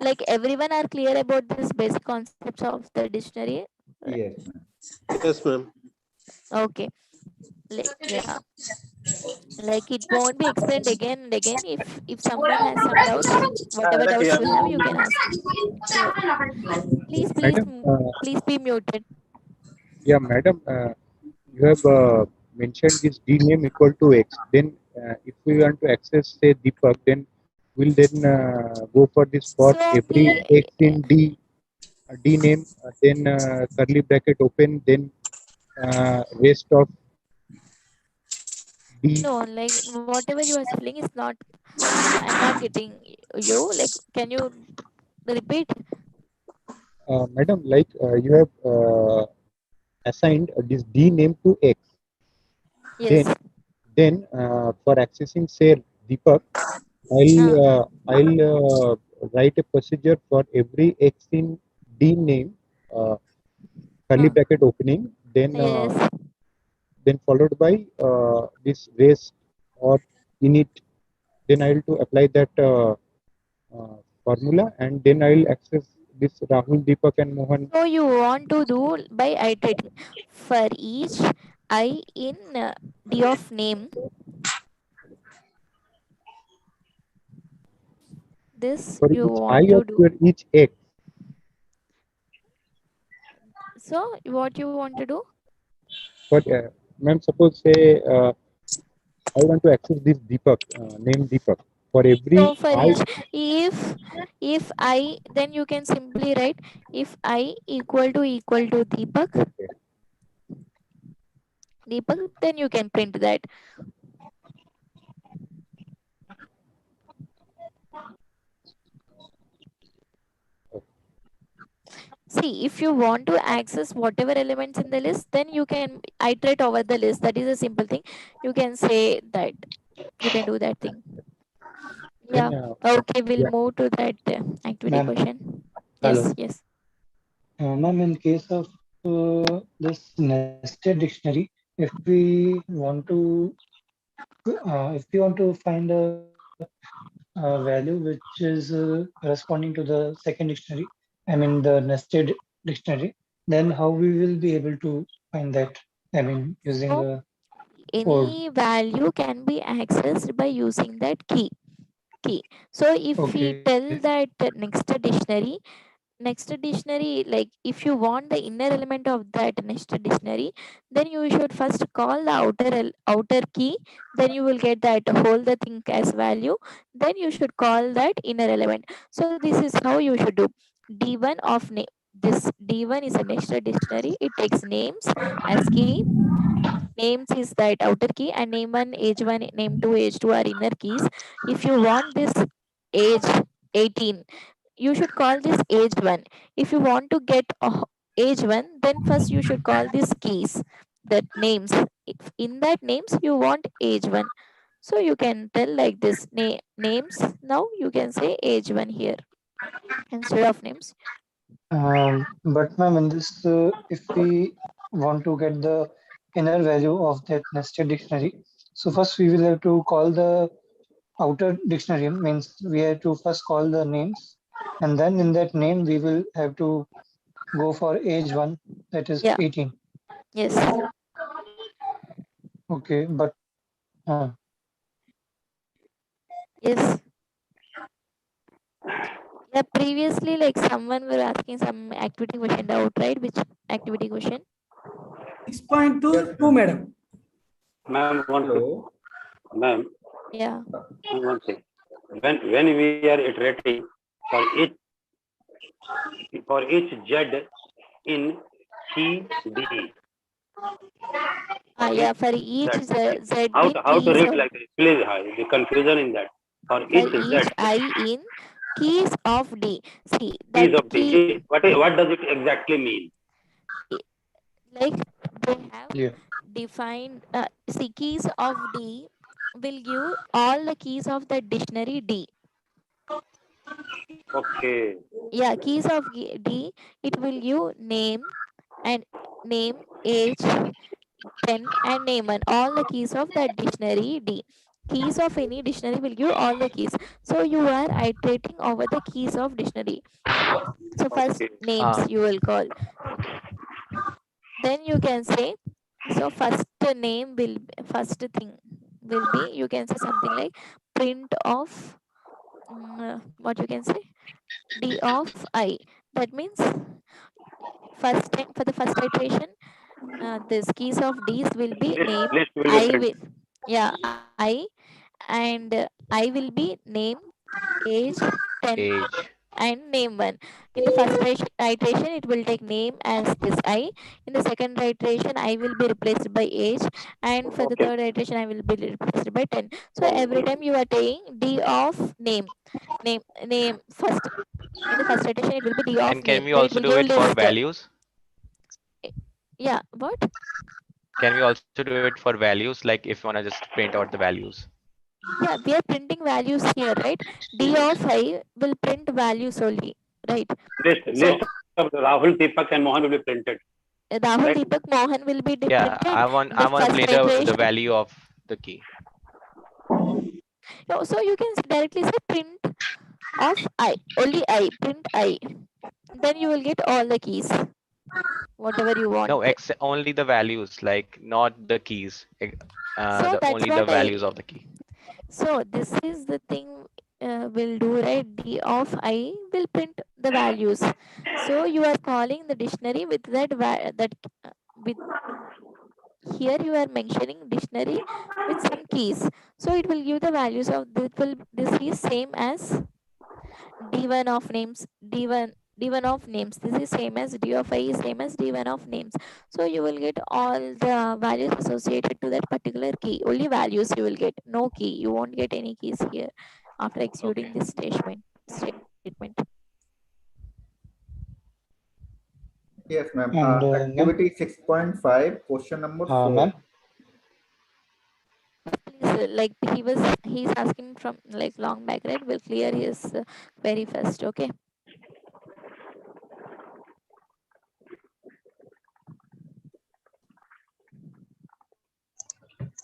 like everyone are clear about this basic concepts of the dictionary.
Yes, ma'am.
Yes, ma'am.
Okay, like yeah, like it won't be explained again and again. If someone has some doubts, whatever doubts you have, you can ask. Sure. Please
Madam,
please be muted.
yeah, madam, you have mentioned this d name equal to x. Then, if we want to access, say, Deepak, then we'll then go for this for
So
every x in d name, then curly bracket open, then rest of d.
No, like whatever you are spelling is not. I'm not getting you. Like, can you repeat?
Madam, like you have assigned this d name to x.
Yes.
Then for accessing, say, Deepak, I'll write a procedure for every x in d name, curly bracket opening,
Yes.
then followed by this rest or init. Then I'll to apply that formula, and then I'll access this Rahul, Deepak, and Mohan.
So you want to do by iterating for each I in D of name. This
For
you
each I
want to
of
do.
your each x.
So what you want to do?
For ma'am, suppose say I want to access this Deepak, name Deepak. For every
So for
I,
each, if I, then you can simply write if I equal to Deepak, then you can print that. See, if you want to access whatever elements in the list, then you can iterate over the list. That is a simple thing. You can say that. You can do that thing. Yeah. Okay, we'll move to that activity
Ma'am.
question.
Hello.
Yes, yes.
Ma'am, in case of this nested dictionary, if we want to find a value which is corresponding to the second dictionary, I mean the nested dictionary, then how we will be able to find that? I mean, using
So,
a code.
any value can be accessed by using that key. So if we tell that next dictionary, like if you want the inner element of that next dictionary, then you should first call the outer key, then you will get that whole the thing as value, then you should call that inner element. So this is how you should do. D1 of name, this D1 is a next dictionary, it takes names as key. Names is that outer key, and name 1, age 1, name 2, age 2 are inner keys. If you want this age 18, you should call this age 1. If you want to get age 1, then first you should call these keys, that names. If in that names you want age 1, so you can tell like this names. Now you can say age 1 here instead of names.
But ma'am, in this, if we want to get the inner value of that nested dictionary, so first we will have to call the outer dictionary, means we have to first call the names, And then in that name, we will have to go for age one, that is 18.
Yes.
Okay, but
Yes. Yeah, previously, like someone were asking some activity question doubt, right? Which activity question?
6.2, madam.
Ma'am, one
Hello.
ma'am,
Yeah.
one thing. When we are iterating for each Z in key D.
Yeah, for each
That
Z
how
in
how to
keys
read
of
like this? Please, the confusion in that. For
for
each Z
each I in keys of D. See
keys
that
of D. What does it exactly mean?
like they have
yeah.
defined see keys of D will give all the keys of the dictionary D.
Okay.
Yeah, keys of D, it will give name and name, age, pen and name, and all the keys of the dictionary D. Keys of any dictionary will give all the keys. So you are iterating over the keys of dictionary. So first
Okay.
names you will call. Then you can say, so first name will first thing will be, you can say something like print of what you can say, D of I. That means first time for the first iteration, this keys of D's will be name.
List will be
I
printed.
will, yeah, I and I will be name, age, 10
Age.
and name one. In the first iteration, it will take name as this I. In the second iteration, I will be replaced by age, and for the third iteration, I will be replaced by 10. So every time you are taking D of name first. In the first iteration, it will be D of
And can
name.
we
Then it
also
will
do
give
it for
list.
values?
Yeah, what?
Can we also do it for values? Like if you want to just print out the values.
Yeah, we are printing values here, right? D of I will print values only, right? So
List of Rahul, Deepak, and Mohan will be printed.
Rahul,
Right?
Deepak, Mohan will be
Yeah,
printed.
I want
The
to
first
play the
iteration.
value of the key.
So you can directly say print of I, only I, print I. Then you will get all the keys, whatever you want.
No, only the values, like not the keys.
So
The
that's
only
what
the values of the key.
so this is the thing will do, right? D of I will print the values. So you are calling the dictionary with with here you are mentioning dictionary with some keys. So it will give the values of this is same as D1 of names, D1 of names. This is same as D of I is same as D1 of names. So you will get all the values associated to that particular key. Only values you will get, no key. You won't get any keys here after executing
Okay.
this statement.
Yes, ma'am.
And
Activity 6.5, question number 4.
ma'am,
Please, like he's asking from like long back, right? We'll clear his very first. Okay.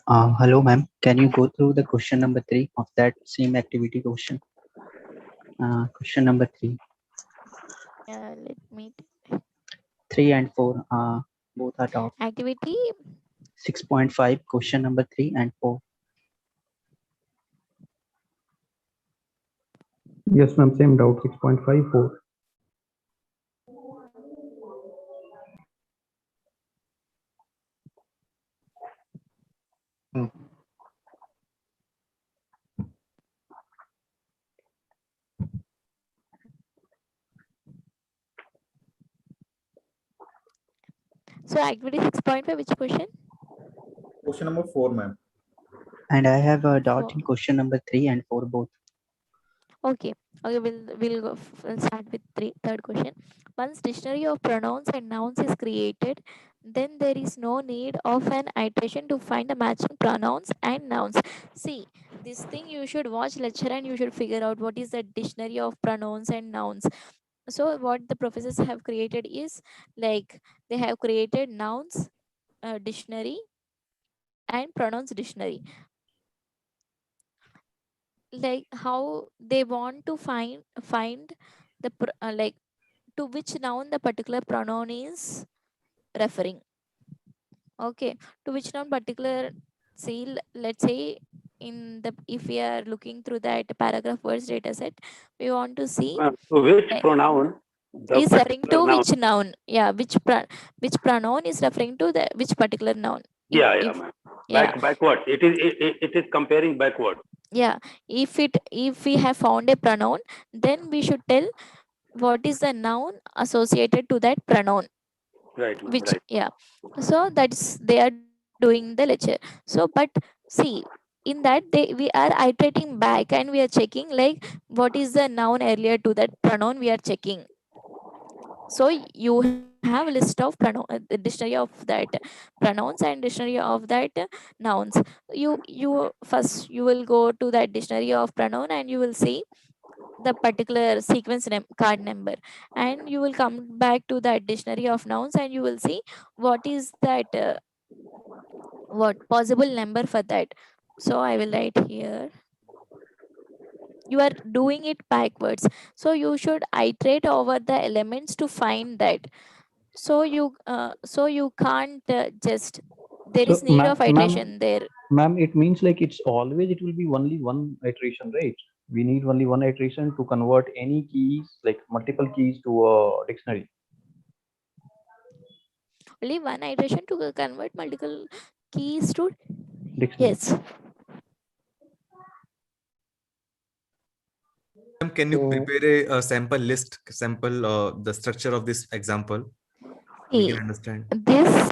Hello, ma'am. Can you go through the question number 3 of that same activity question? Question number 3.
Let me.
3 and 4. Both are top.
Activity
6.5, question number 3 and 4.
Yes, ma'am. Same doubt. 6.54.
So activity 6.5, which question?
Question number 4, ma'am.
And I have a doubt
4.
in question number 3 and 4 both.
Okay. Okay, we'll start with third question. Once dictionary of pronouns and nouns is created, then there is no need of an iteration to find the matching pronouns and nouns. See, this thing you should watch lecture and you should figure out what is the dictionary of pronouns and nouns. So what the professors have created is like they have created nouns dictionary and pronouns dictionary. Like how they want to find like to which noun the particular pronoun is referring. Okay, to which noun particular, see, let's say in the, if we are looking through that paragraph words data set, we want to see
So which
like,
pronoun the
is referring to
particular noun?
which noun. Yeah, which pronoun is referring to the which particular noun.
Yeah, yeah,
If
ma'am.
yeah,
Backwards. It is comparing backwards.
yeah, if we have found a pronoun, then we should tell what is the noun associated to that pronoun,
Right, ma'am.
which
Right.
yeah, so that's they are doing the lecture. So but see, in that we are iterating back and we are checking like what is the noun earlier to that pronoun we are checking. So you have a list of the dictionary of that pronouns and dictionary of that nouns. You first you will go to that dictionary of pronoun and you will see the particular sequence card number, and you will come back to that dictionary of nouns and you will see what is that what possible number for that. So I will write here, you are doing it backwards, so you should iterate over the elements to find that. So you can't just, there
So,
is need of
ma'am,
iteration there.
ma'am, it means like it's always it will be only one iteration, right? We need only one iteration to convert any keys, like multiple keys, to a dictionary.
Only one iteration to convert multiple keys to,
Dictionary.
yes.
Ma'am, can you
So,
prepare a sample list, sample the structure of this example? We can
See,
understand.
this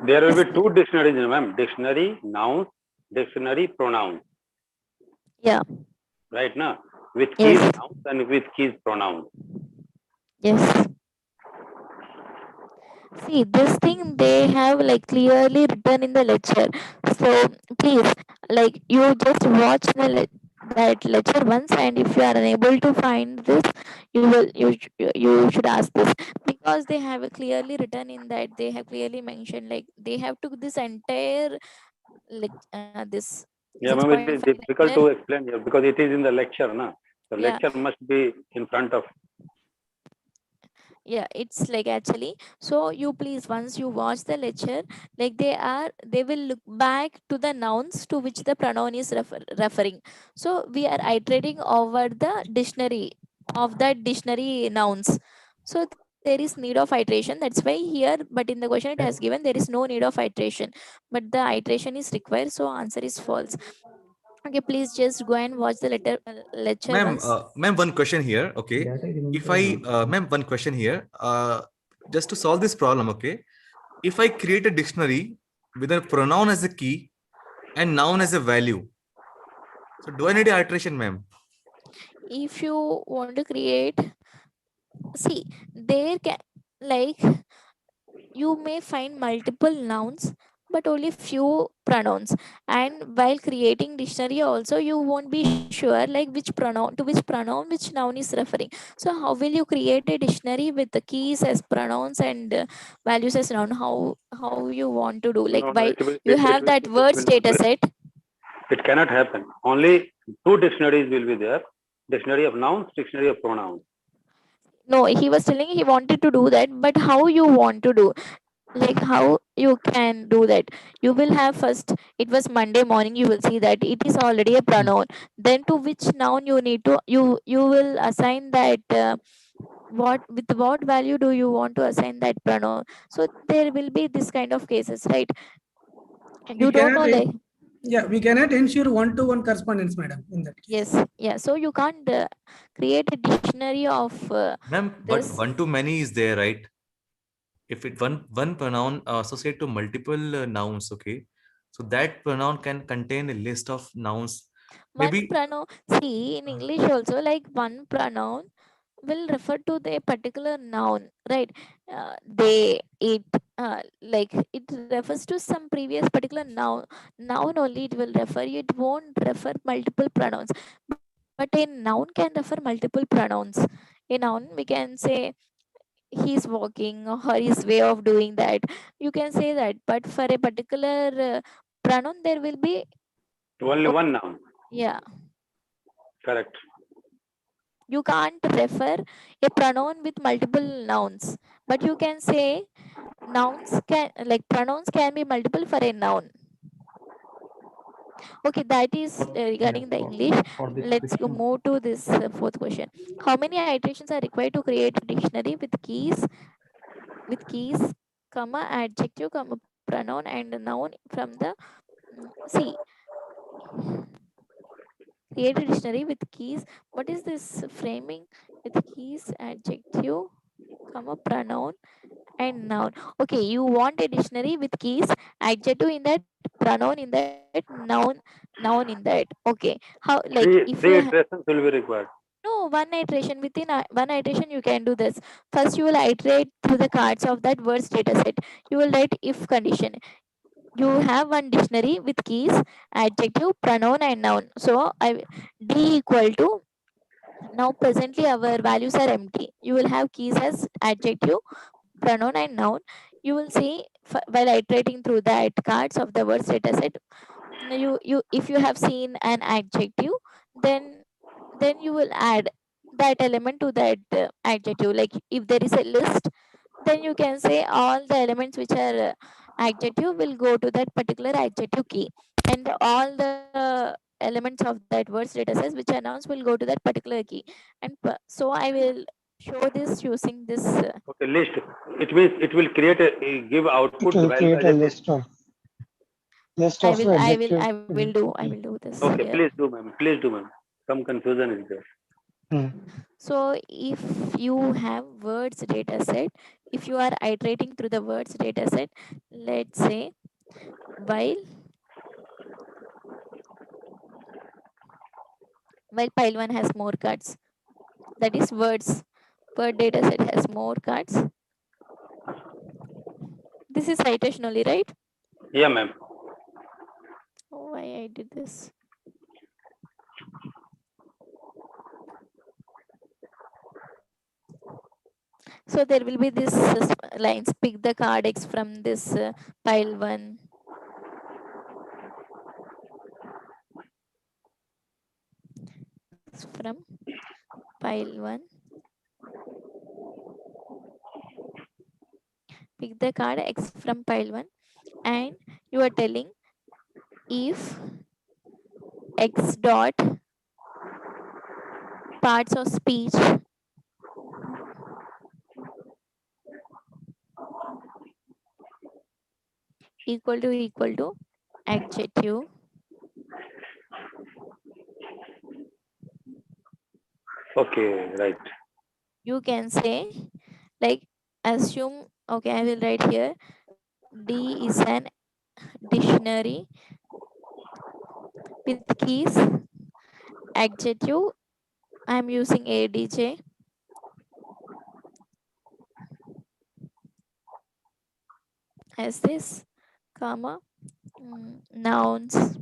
There will be two dictionaries, ma'am. Dictionary nouns, dictionary pronouns.
yeah,
Right now, with keys
yes,
nouns and with keys pronouns.
yes. See, this thing they have like clearly written in the lecture. So please, like you just watch the that lecture once, and if you are unable to find this, you should ask this, because they have clearly written in that, they have clearly mentioned like they have took this entire like this
Yeah, ma'am, it
6.5
is difficult
lecture.
to explain here because it is in the lecture, na. The
Yeah,
lecture must be in front of.
yeah, it's like actually, so you please once you watch the lecture, like they will look back to the nouns to which the pronoun is referring. So we are iterating over the dictionary of that dictionary nouns. So there is need of iteration, that's why here, but in the question it has given there is no need of iteration, but the iteration is required, so answer is false. Okay, please just go and watch the lecture
Ma'am,
once.
ma'am, one question here. Okay,
that I
if
remember.
I, ma'am, one question here. Just to solve this problem, okay, if I create a dictionary with a pronoun as a key and noun as a value, so do I need a iteration, ma'am?
If you want to create, see, there can, like, you may find multiple nouns but only few pronouns, and while creating dictionary also you won't be sure like which pronoun, to which pronoun which noun is referring. So how will you create a dictionary with the keys as pronouns and values as noun? How you want to do, like
No, no,
while
it will,
you have that
it
words
will not
data
be.
set.
It cannot happen. Only two dictionaries will be there: dictionary of nouns, dictionary of pronouns.
No, he was telling he wanted to do that, but how you want to do, like how you can do that? You will have first, it was Monday morning, you will see that it is already a pronoun, then to which noun you need to, you will assign that what, with what value do you want to assign that pronoun. So there will be this kind of cases, right? And
We
you don't know
cannot,
like,
yeah, we cannot ensure one-to-one correspondence, madam, in that case.
yes, yeah, so you can't create a dictionary of
Ma'am, but
this.
one to many is there, right? If it one pronoun associate to multiple nouns, okay, so that pronoun can contain a list of nouns.
One
Maybe
pronoun, see in English also, like one pronoun will refer to the particular noun, right? They, it, like it refers to some previous particular noun only it will refer, it won't refer multiple pronouns. But a noun can refer multiple pronouns. A noun we can say he's walking or his way of doing that, you can say that, but for a particular pronoun there will be
Only one noun.
yeah.
Correct.
You can't refer a pronoun with multiple nouns, but you can say nouns can, like pronouns can be multiple for a noun. Okay, that is regarding the English.
For this
Let's go
question,
move to this fourth question. How many iterations are required to create a dictionary with keys, comma, adjective, comma, pronoun, and noun from the see, create a dictionary with keys. What is this framing? With keys, adjective, comma, pronoun, and noun. Okay, you want a dictionary with keys, adjective in that, pronoun in that, noun in that. Okay, how, like if you
Three iterations will be required.
no, one iteration, within one iteration you can do this. First you will iterate through the cards of that words data set. You will write if condition. You have one dictionary with keys, adjective, pronoun, and noun. So D equal to, now presently our values are empty. You will have keys as adjective, pronoun, and noun. You will see while iterating through that cards of the words data set, you if you have seen an adjective, then you will add that element to that adjective. Like if there is a list, then you can say all the elements which are adjective will go to that particular adjective key, and all the elements of that words data sets which are nouns will go to that particular key. And so I will show this using this
Okay, list. It means it will create give
It
output
will
value
create
as
a
a
list of adjective
I will
with
do
key.
this
Okay,
here.
please do, ma'am. Please do, ma'am. Some confusion is there.
So if you have words data set, if you are iterating through the words data set, let's say while pile 1 has more cards, that is words, word data set has more cards. This is iteration only, right?
Yeah, ma'am.
Oh, why I did this? So there will be this lines, pick the card X from this pile 1. From pile 1. Pick the card X from pile 1, and you are telling if X dot parts of speech equal to adjective,
Okay, right.
you can say, like, assume, okay, I will write here, D is an dictionary with keys, adjective, I am using ADJ, as this, comma, nouns,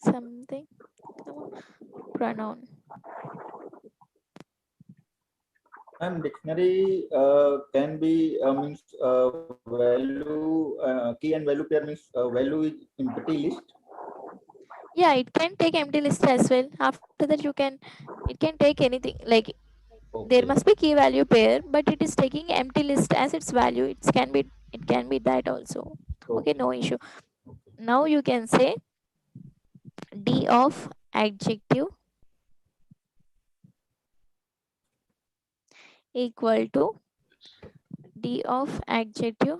something, comma, pronoun.
And dictionary can be means value key and value pair means value is empty list.
Yeah, it can take empty list as well. After that it can take anything, like there must be key value pair, but it is taking empty list as its value. It can be that also. Okay, no issue. Now you can say D of adjective equal to D of adjective,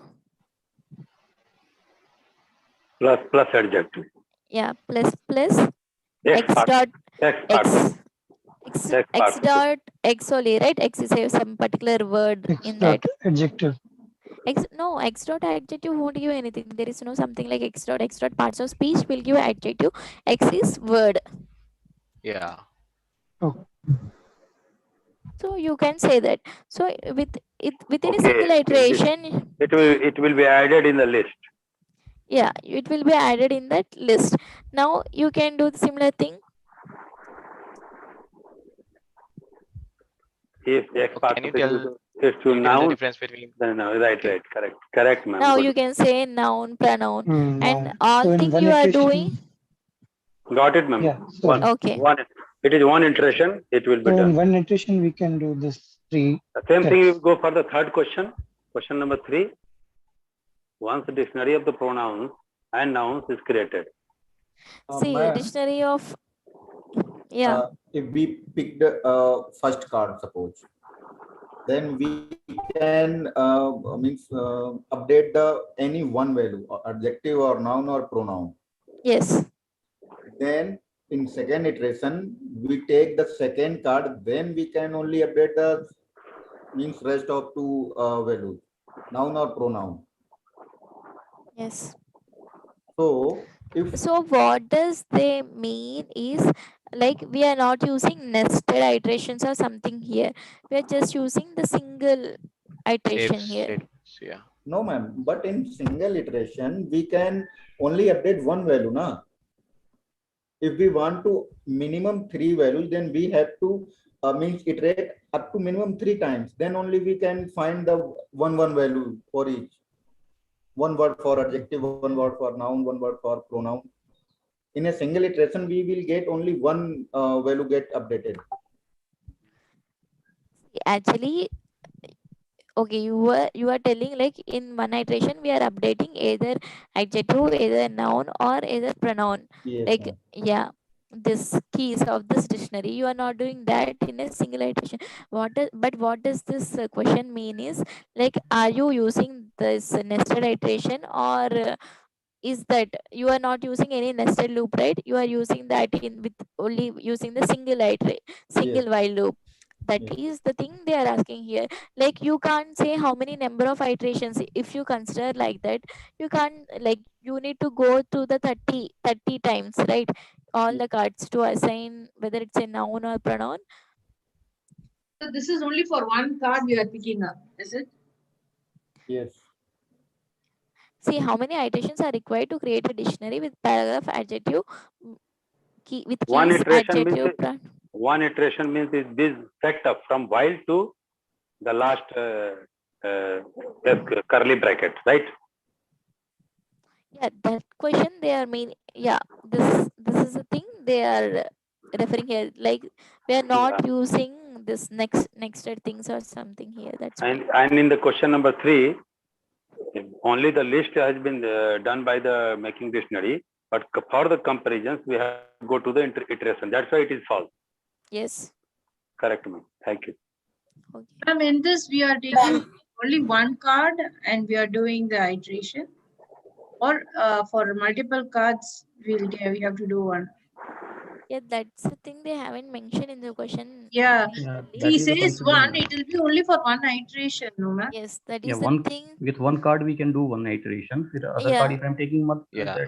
Plus adjective.
yeah, plus
X
X
part.
dot
X
X
part.
X dot X only, right? X is some particular word
X
in that.
dot adjective.
X dot adjective won't give anything. There is no something like X dot parts of speech will give adjective. X is word.
Yeah.
Oh.
So you can say that. So within a
Okay.
single iteration,
It will be added in the list.
yeah, it will be added in that list. Now you can do the similar thing.
If X part
Can you tell
is to
the
noun,
difference between?
then right, correct, ma'am.
Now
Good.
you can say noun, pronoun, and
Noun.
all
So in
thing
one
you are
iteration,
doing.
Got it, ma'am.
Yeah, sorry.
It is one iteration. It will be
So in
done.
one iteration, we can do this 3
The same thing.
steps.
You go for the third question. Question number 3. Once the dictionary of the pronouns and nouns is created.
See, dictionary of
if we pick the first card, suppose, then we can update the any one value, or adjective or noun or pronoun.
Yes.
Then in second iteration, we take the second card. Then we can only update the rest of two values, noun or pronoun.
Yes.
So if
So what does they mean is like we are not using nested iterations or something here. We are just using the single iteration here.
Yeah.
No, ma'am. But in single iteration, we can only update one value, na? If we want to minimum 3 values, then we have to iterate up to minimum 3 times. Then only we can find the one value for each. One word for adjective, one word for noun, one word for pronoun. In a single iteration, we will get only one value get updated.
Actually, okay, you are telling like in one iteration we are updating either adjective, either noun, or either pronoun.
Yes,
like yeah, this keys of this dictionary. You are not doing that in a single iteration. What does this question mean is like, are you using this nested iteration, or is that you are not using any nested loop, right? You are using that in with only using the single while loop. That is the thing they are asking here. Like you can't say how many number of iterations. If you consider like that, you can't, like, you need to go to the 30 times, right? All the cards to assign whether it's a noun or pronoun.
So this is only for one card we are picking up, is it?
Yes.
See how many iterations are required to create a dictionary with paragraph, adjective, key with
One
keys,
iteration means
adjective,
one iteration means is this set up from while to the last curly bracket, right?
Yeah, that question they are mean. Yeah, this is the thing they are referring here. Like we are not using this nexted things or something here. That's why.
And in the question number 3, only the list has been done by the making dictionary, but for the comparisons we have to go to the iteration. That's why it is false.
Yes.
Correct, ma'am. Thank you.
Ma'am, in this we are taking only one card and we are doing the iteration, or for multiple cards we have to do one.
Yeah, that's the thing they haven't mentioned in the question.
Yeah,
that
he
is the
says
concept
one,
behind
it will be only for one iteration, no ma'am?
Yes, that
Yeah,
is the
one
thing.
with one card we can do one iteration. With the other card, if I'm taking that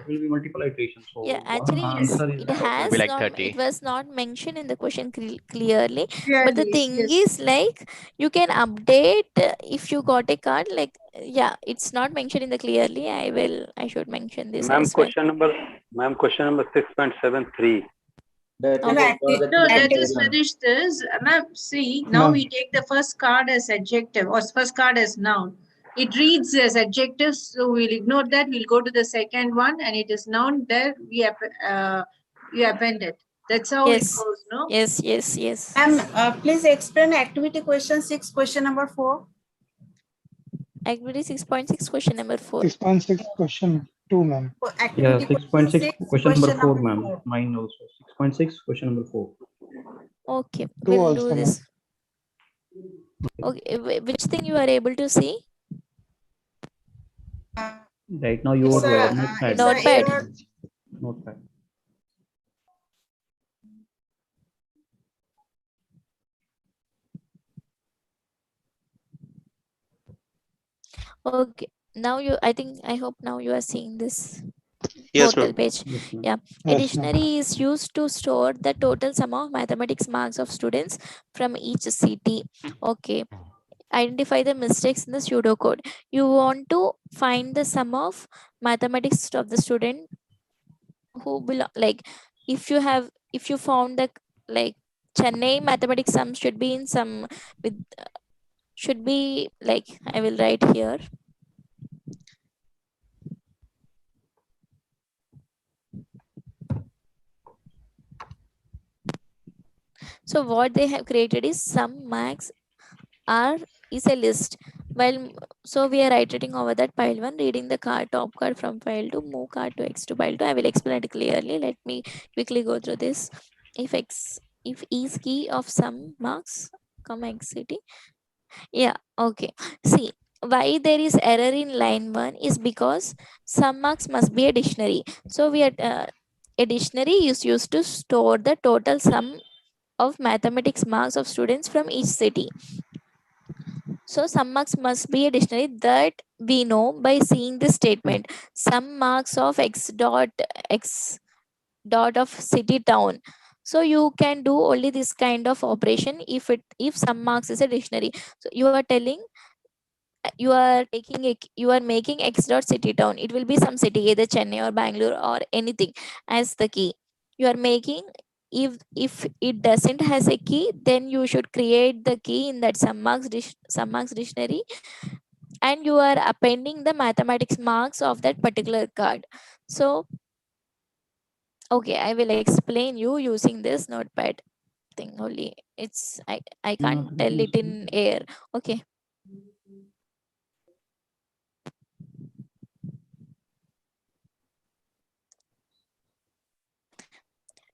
will be multiple iterations. So
Yeah,
one
actually
answer is
it has
be like
not
30.
it was not mentioned in the question clearly. But the
Clearly,
thing
yes.
is like you can update if you got a card, like yeah, it's not mentioned in the clearly. I should mention this
Ma'am,
as well.
question number 6.73.
That
No, that is finished this. Ma'am, see, now we take the first card as adjective or first card as noun. It reads as adjective, so we'll ignore that. We'll go to the second one, and it is noun. There we append it. That's how it goes, no?
Yes.
Please explain activity question 6, question number 4.
Activity 6.6, question number 4.
6.6 question 2, ma'am.
Yeah,
Activity
6.6 question number 4,
number
ma'am.
4.
Mine also 6.6 question number 4.
Okay,
2
we'll
also,
do this. Okay, which thing you are able to see?
Right now your notepad. Notepad.
Okay, now I hope now you are seeing this
Yes,
total
ma'am.
page.
Yes, ma'am.
Yeah, a
Yes, ma'am.
dictionary is used to store the total sum of mathematics marks of students from each CT. Okay, identify the mistakes in the pseudocode. You want to find the sum of mathematics of the student who belong, like if you found the like Chennai mathematics sum should be in some with should be like, I will write here. So what they have created is some max R is a list. While so we are iterating over that pile 1, reading the card top card from pile 2, move card to x to pile 2. I will explain it clearly. Let me quickly go through this. If is key of some marks, comma x city. Yeah, okay. See, why there is error in line 1 is because some marks must be a dictionary. So we are a dictionary is used to store the total sum of mathematics marks of students from each city. So some marks must be a dictionary that we know by seeing this statement. Some marks of x dot of city town. So you can do only this kind of operation if some marks is a dictionary. So you are telling you are making x dot city town. It will be some city, either Chennai or Bangalore or anything as the key. You are making, if it doesn't has a key, then you should create the key in that some marks dictionary, and you are appending the mathematics marks of that particular card. So okay, I will explain you using this notepad thing only. I can't tell it in air. Okay.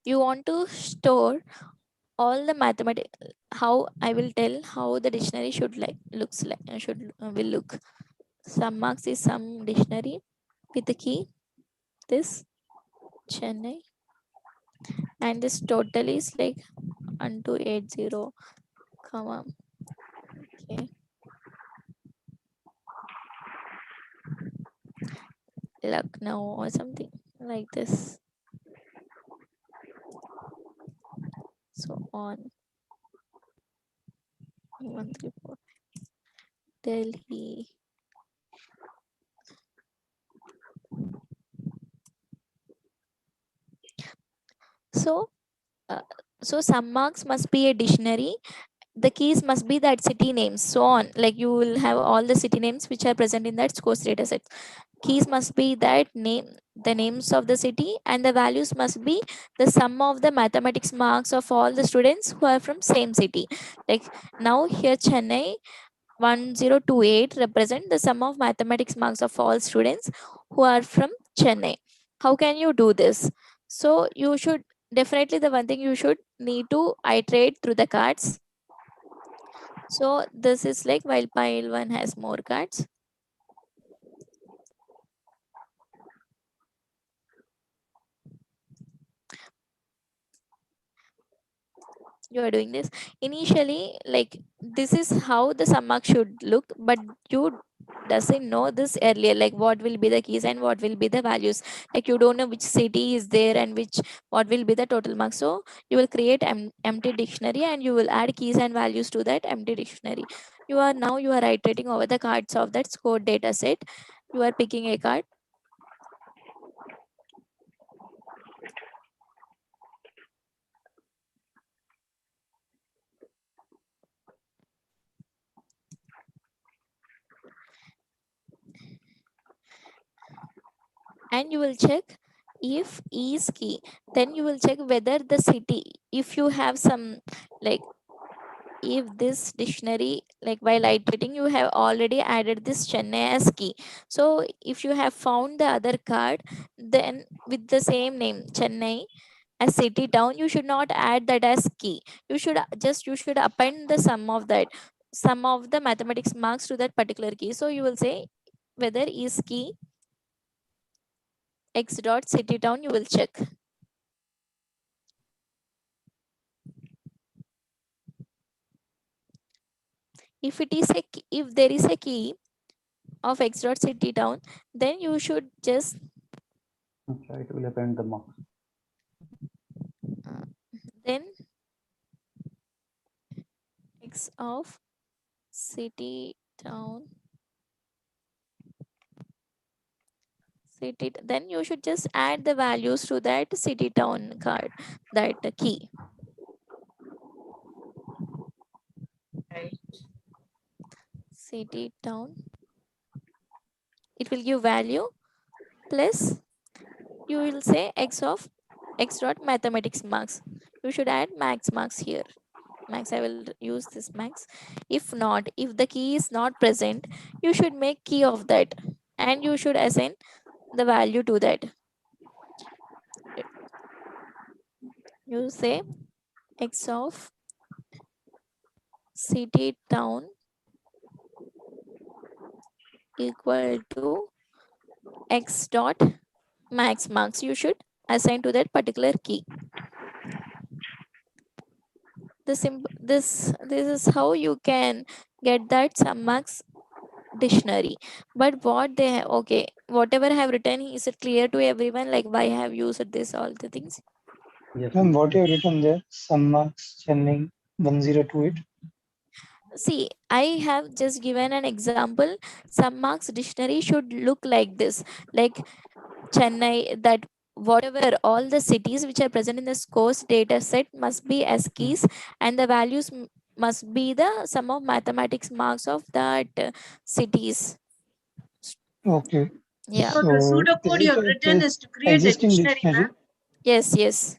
You want to store all the mathematics. How I will tell how the dictionary should looks like should will look. Some marks is some dictionary with the key this Chennai, and this total is like 1280 comma okay Lucknow or something like this. So on 134 Delhi. So uh, so some marks must be a dictionary. The keys must be that city names, so on. Like you will have all the city names which are present in that scores data set. Keys must be that name, the names of the city, and the values must be the sum of the mathematics marks of all the students who are from same city. Like now here Chennai 1028 represent the sum of mathematics marks of all students who are from Chennai. How can you do this? So you should definitely, the one thing you should need to iterate through the cards. So this is like while pile 1 has more cards. You are doing this initially, like this is how the sum mark should look, but you doesn't know this earlier, like what will be the keys and what will be the values. Like you don't know which city is there and what will be the total mark. So you will create empty dictionary and you will add keys and values to that empty dictionary. You are iterating over the cards of that score data set. You are picking a card. And you will check if is key. Then you will check whether the city, if you have some, like if this dictionary, like while iterating you have already added this Chennai as key. So if you have found the other card, then with the same name Chennai as city town, you should not add that as key. You should append the sum of the mathematics marks to that particular key. So you will say whether is key x dot city town, you will check. If there is a key of x dot city town, then you should just
try to append the marks.
Then x of city town then you should just add the values to that city town card, that key.
Right.
City town, it will give value plus you will say x of x dot mathematics marks. You should add max marks here. max. I will use this max. If not, if the key is not present, you should make key of that and you should assign the value to that. You say x of city town equal to x dot max marks. You should assign to that particular key. This is how you can get that sum max dictionary. But what they have, okay, whatever I have written, is it clear to everyone, like why I have used this, all the things?
Yes. And what you have written there, sum marks Chennai 1028.
See, I have just given an example. Sum marks dictionary should look like this, like Chennai, that whatever all the cities which are present in this course data set must be as keys, and the values must be the sum of mathematics marks of that cities.
Okay.
Yeah.
So the pseudocode you have written is to create the
existing
dictionary, ma'am.
Yes, yes.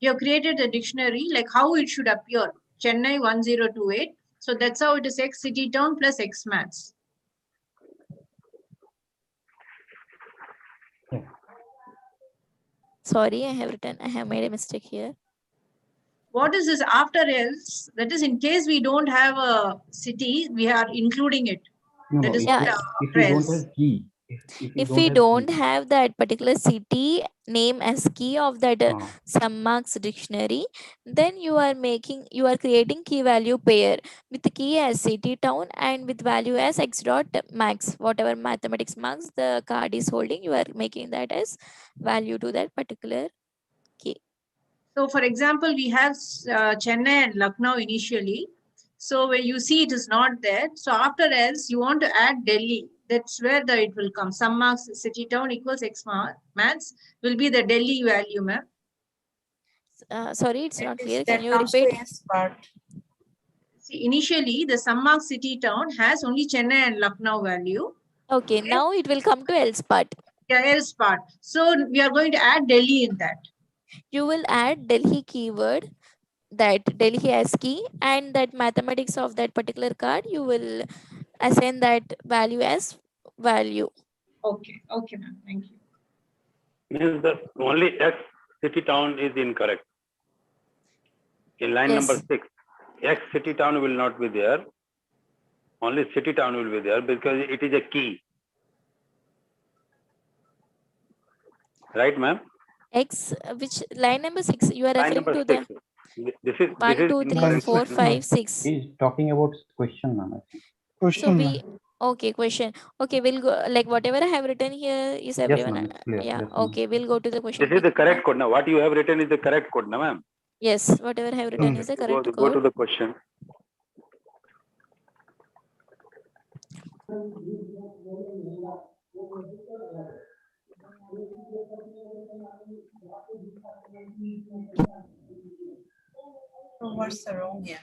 You have created the dictionary, like how it should appear. Chennai 1028. So that's how it is X city town plus X maths.
Sorry, I have made a mistake here.
What is this after else? That is in case we don't have a city, we are including it.
No,
That
no.
is
If,
what
if
after
we don't
else.
have key,
If we don't have that particular city name as key of that sum marks dictionary, then you are creating key value pair with the key as city town and with value as x dot max, whatever mathematics marks the card is holding, you are making that as value to that particular key.
So for example, we have Chennai and Lucknow initially. So where you see it is not there. So after else, you want to add Delhi. That's where it will come. Sum marks city town equals X maths will be the Delhi value, ma'am.
Sorry, it's not clear.
That
Can you
comes to
repeat?
S part.
See, initially, the sum marks city town has only Chennai and Lucknow value.
Okay, now it will come to else part.
Yeah, else part. So we are going to add Delhi in that.
You will add Delhi keyword, that Delhi has key, and that mathematics of that particular card, you will assign that value as value.
Okay, okay, ma'am. Thank you.
Means the only X city town is incorrect. In line number 6, X city town will not be there. Only city town will be there because it is a key. Right, ma'am?
X, which line number 6? You are
Line
referring
number
to
6.
the
This is
1, 2, 3, 4, 5, 6.
He's talking about question, ma'am. I think.
So we question. Okay, we'll go, like whatever I have written here is
Yes,
everyone.
ma'am. It's clear.
Yeah,
Yes, ma'am.
okay, we'll go to the question.
This is the correct code. Now, what you have written is the correct code, now, ma'am.
Yes, whatever I have written is the correct
Go
code.
to the question.
So what's the wrong here?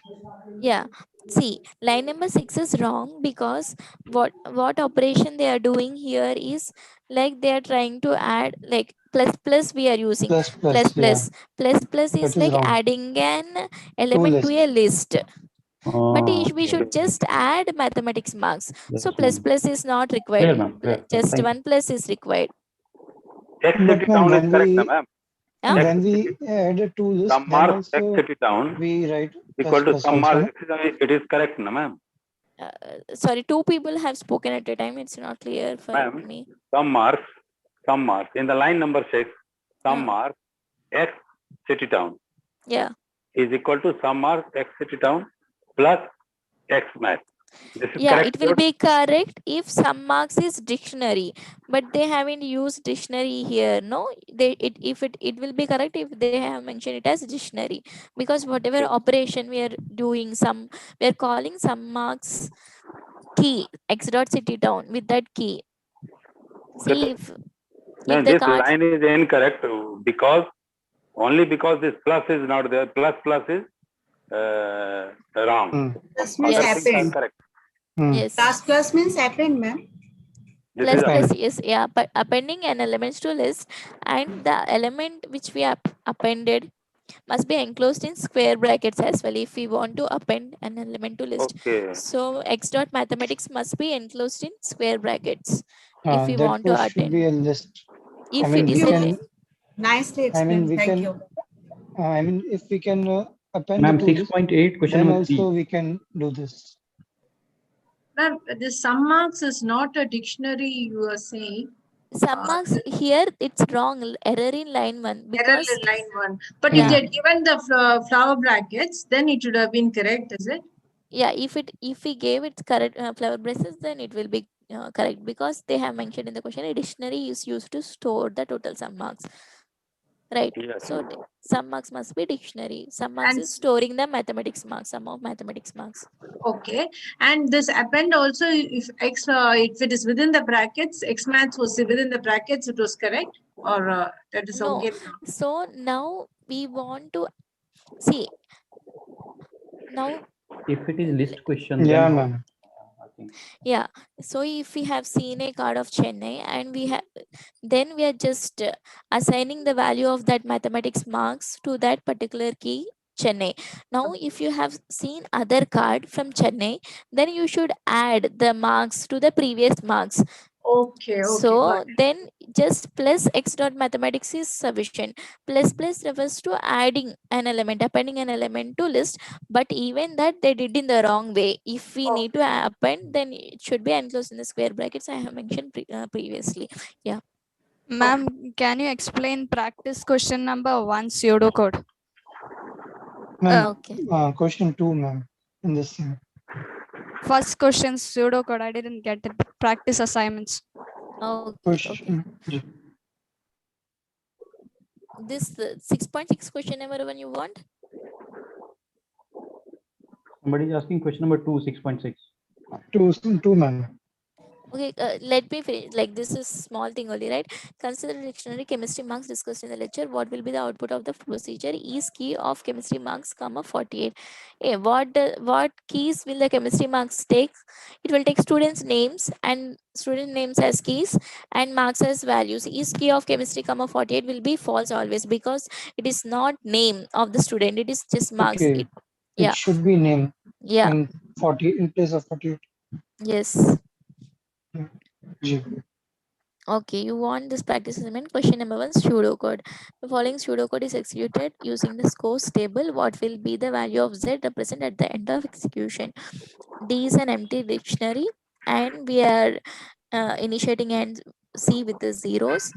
Yeah, see, line number 6 is wrong because what operation they are doing here is like they are trying to add, like plus we are using plus
yeah.
is like
wrong.
adding an element to a list. But we should just add mathematics marks. So plus is not required.
Clear, ma'am. Clear.
Just
Thank
one plus is required.
X
But
city
ma'am,
town is correct, ma'am.
when we add to this,
Sum
then
marks X
also
city town
we write
equal to
plus
sum
also.
marks. It is correct, na, ma'am.
Sorry, two people have spoken at a time. It's not clear for
Ma'am,
me.
sum marks in the line number 6, sum marks X city town
Yeah.
is equal to sum marks X city town plus X math. This is
Yeah,
correct.
it will be correct if sum marks is dictionary, but they haven't used dictionary here. No, it will be correct if they have mentioned it as dictionary, because whatever operation we are doing, we are calling sum marks key x dot city town with that key. See, if
No,
the
this
card,
line is incorrect because this plus is not there. Plus is wrong.
Plus means
Other things are
append.
correct.
Yes.
Plus means append, ma'am.
Plus yes, yeah, but appending an elements to list, and the element which we appended must be enclosed in square brackets as well if we want to append an element to list.
Okay.
So x dot mathematics must be enclosed in square brackets if we want to
Therefore should be
attend.
a list.
If
I
it
mean,
is
we
a
can.
Nicely
I mean,
explained.
we
Thank
can.
you.
I mean, if we can append
Ma'am,
the two lists,
6.8, question
then
number
also
3.
we can do this.
Ma'am, the sum marks is not a dictionary you are saying.
Some marks here it's wrong, error in line 1
Error
because
in line 1. But if
yeah,
they had given the flower brackets, then it should have been correct, is it?
yeah, if we gave it correct flower braces, then it will be correct because they have mentioned in the question a dictionary is used to store the total sum marks, right?
Yes.
So sum marks must be dictionary. Sum marks
And
is storing the mathematics marks, sum of mathematics marks.
okay. And this append also, if x, if it is within the brackets, x maths was within the brackets, it was correct, or that is
No,
okay.
so now we want to see now.
If it is list question, then
Yeah,
how?
ma'am.
I think.
Yeah, so if we have seen a card of Chennai and we have, then we are just assigning the value of that mathematics marks to that particular key Chennai. Now if you have seen other card from Chennai, then you should add the marks to the previous marks.
Okay, okay.
So then just plus x dot mathematics is sufficient. Plus refers to adding an element, appending an element to list, but even that they did in the wrong way. If we need to append, then it should be enclosed in the square brackets I have mentioned previously. Yeah.
Ma'am, can you explain practice question number 1 pseudocode?
Ma'am,
Okay.
question 2, ma'am, in this thing.
First question pseudocode. I didn't get it. Practice assignments.
Okay. This 6.6 question number one you want?
Somebody is asking question number 2, 6.6.
2, ma'am.
Okay, let me finish. Like this is small thing only, right? Consider dictionary chemistry marks discussed in the lecture. What will be the output of the procedure? Is key of chemistry marks, comma 48. What keys will the chemistry marks take? It will take students' names and student names as keys and marks as values. Is key of chemistry, comma 48 will be false always because it is not name of the student. It is just marks.
Okay.
It,
It
yeah.
should be name
Yeah.
in 40 in place of 48.
Yes.
G.
Okay, you want this practice assignment. Question number 1, pseudocode. The following pseudocode is executed using the scores table. What will be the value of Z represent at the end of execution? D is an empty dictionary and we are initiating and C with the zeros.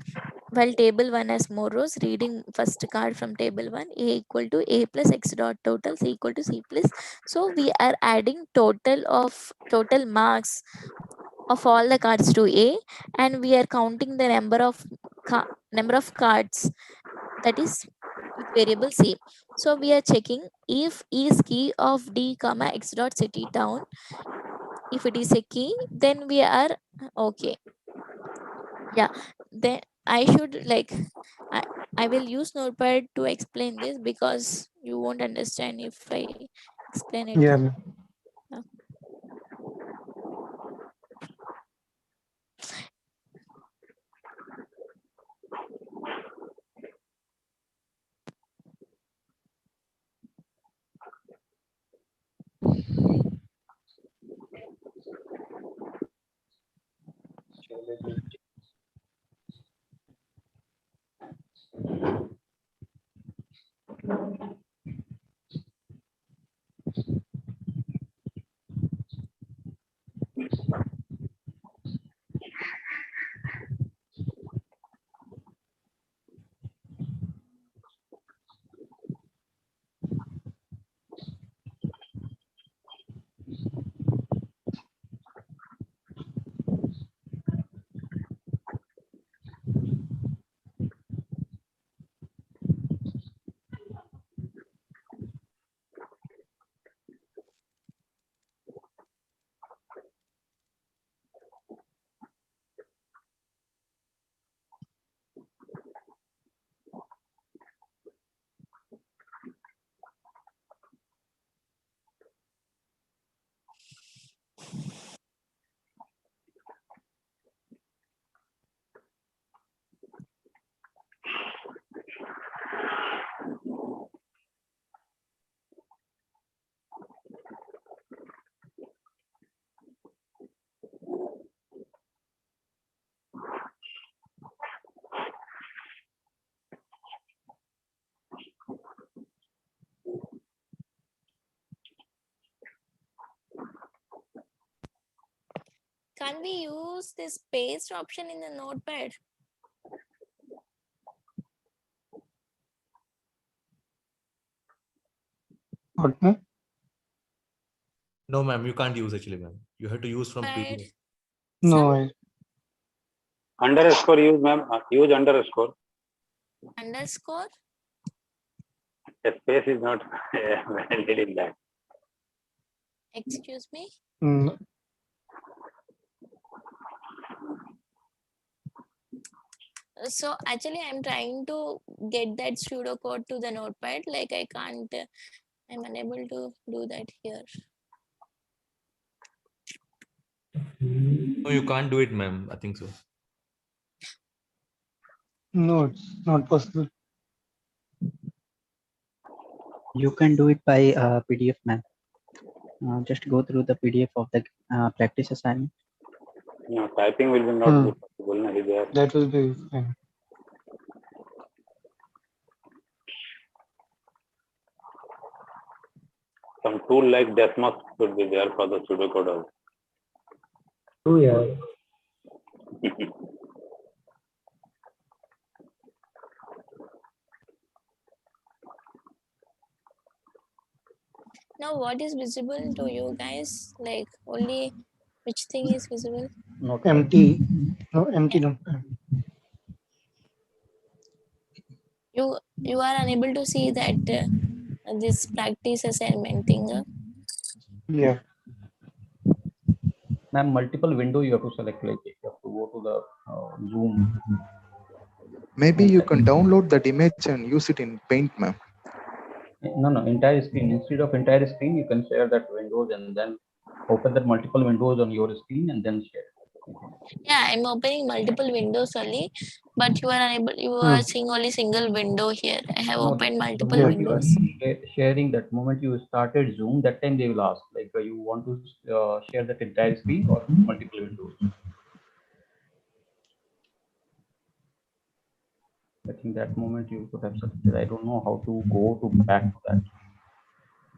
While table 1 has more rows, reading first card from table 1, A equal to A plus X dot total, C equal to C plus. So we are adding total marks of all the cards to A, and we are counting the number of cards, that is with variable C. So we are checking if is key of D comma X dot city town. If it is a key, then we are okay. Yeah, then I should like I will use notepad to explain this because you won't understand if I explain it.
Yeah, ma'am.
Yeah. Can we use this paste option in the notepad?
What, ma'am?
No, ma'am, you can't use actually, ma'am. You have to use from
But
PDF.
No, I,
Underscore use, ma'am. Use underscore.
underscore?
A space is not valid in that.
Excuse me?
mm,
So actually I'm trying to get that pseudocode to the notepad. Like I can't, I'm unable to do that here.
No, you can't do it, ma'am. I think so.
no, it's not possible.
You can do it by PDF, ma'am. Just go through the PDF of the practice assignment.
No, typing will be not be possible. Na, there.
That will be fine.
Some tool like Desmos should be there for the pseudocode also.
Oh, yeah.
Now what is visible to you guys? Like only which thing is visible?
Empty. No, empty notepad.
You are unable to see that this practice assignment thing.
Yeah.
Ma'am, multiple window you have to select, like you have to go to the Zoom.
Maybe you can download that image and use it in Paint, ma'am.
No, entire screen. Instead of entire screen, you can share that windows and then open that multiple windows on your screen and then share.
Yeah, I'm opening multiple windows only, but you are unable. You are seeing only single window here. I have
No,
opened
the
multiple
moment you are
windows.
sharing, that moment you started Zoom, that time they will ask, like, you want to share that entire screen or multiple windows. I think that moment you could have selected. I don't know how to go to back to that.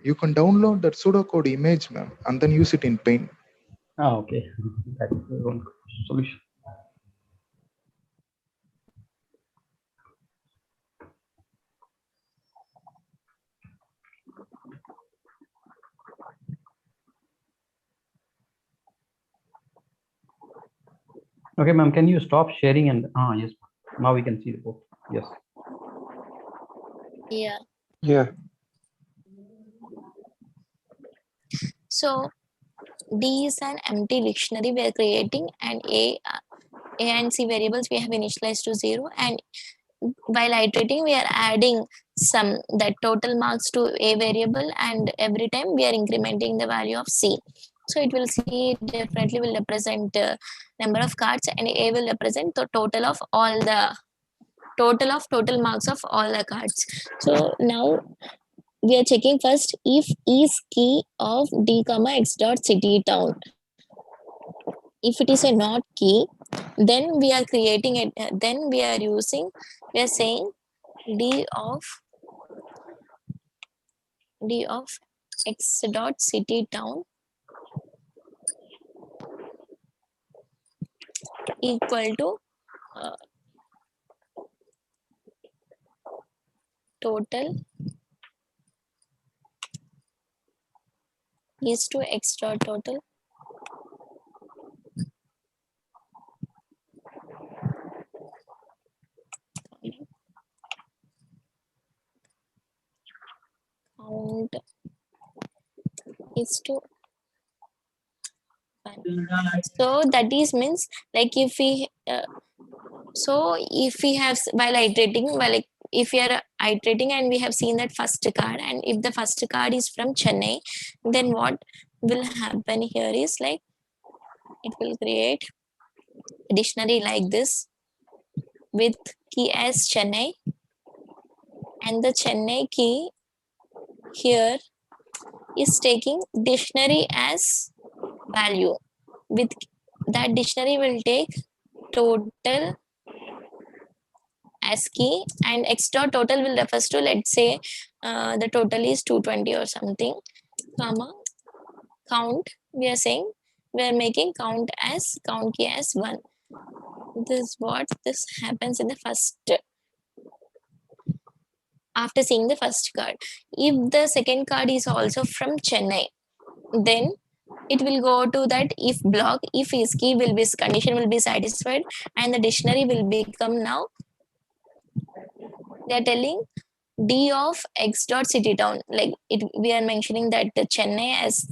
You can download that pseudocode image, ma'am, and then use it in Paint.
Ah, okay. That's one solution. Okay, ma'am, can you stop sharing and yes, now we can see the book. Yes.
Yeah.
Yeah.
So D is an empty dictionary we are creating, and A and C variables we have initialized to 0, and while iterating we are adding some that total marks to A variable, and every time we are incrementing the value of C. So it will C definitely will represent number of cards, and A will represent the total of all the total marks of all the cards. So now we are checking first if is key of D comma X dot city town. If it is a not key, then we are creating it. Then we are saying D of X dot city town equal to total is to X dot total count is to 1. So that is means like if we have while iterating, like if we are iterating and we have seen that first card, and if the first card is from Chennai, then what will happen here is like it will create a dictionary like this with key as Chennai, and the Chennai key here is taking dictionary as value. With that dictionary will take total as key, and X dot total will refers to, let's say the total is 220 or something, comma count we are saying we are making count key as 1. This happens in the first, after seeing the first card. If the second card is also from Chennai, then it will go to that if block. If is key will be condition will be satisfied, and the dictionary will become now. They are telling D of X dot city town. Like it, we are mentioning that the Chennai as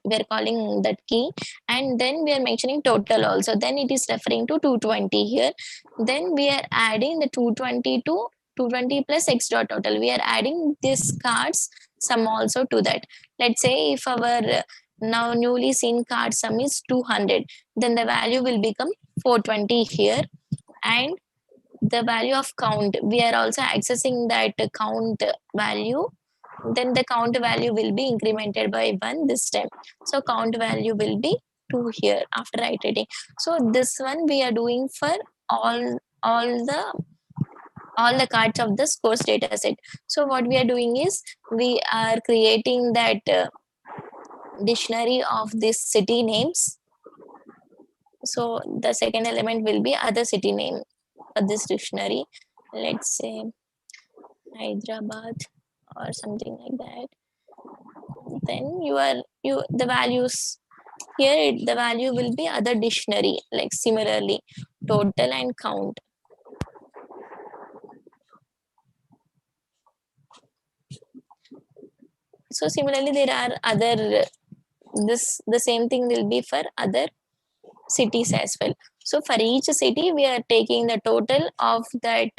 we are calling that key, and then we are mentioning total also. Then it is referring to 220 here. Then we are adding the 220 to 220 plus X dot total. We are adding this cards sum also to that. Let's say if our now newly seen card sum is 200, then the value will become 420 here, and the value of count, we are also accessing that count value. Then the count value will be incremented by 1 this time. So count value will be 2 here after iterating. So this one we are doing for all the cards of this course data set. So what we are doing is we are creating that dictionary of this city names. So the second element will be other city name for this dictionary. Let's say Hyderabad or something like that. Then the values here, the value will be other dictionary, like similarly total and count. So similarly there are other, the same thing will be for other cities as well. So for each city we are taking the total of that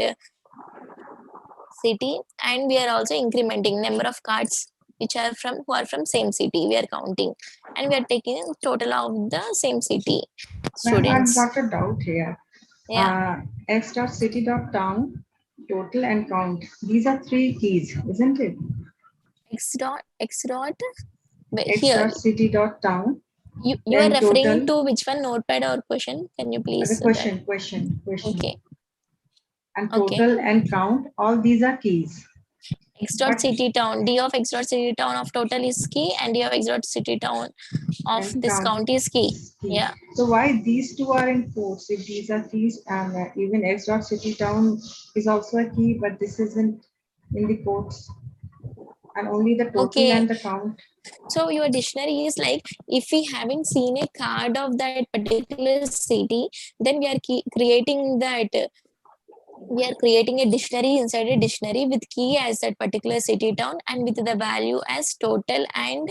city, and we are also incrementing number of cards which are from same city. We are counting, and we are taking total of the same city
Ma'am, I've
students.
got a doubt here.
Yeah.
X dot city dot town, total and count. These are 3 keys, isn't it?
X dot
X
here
dot city dot town.
you are referring
total,
to which one, notepad or question? Can you please
the question.
Okay.
And
Okay.
total and count, all these are keys.
X dot city town, D of X dot city town of total is key, and D of X dot city town of
And
this count is key. Yeah.
So why these two are in quotes if these are keys, and even X dot city town is also a key, but this isn't in the quotes, and only the total
Okay.
and the count.
So your dictionary is like, if we haven't seen a card of that particular city, then we are creating that. We are creating a dictionary inside a dictionary with key as that particular city town, and with the value as total and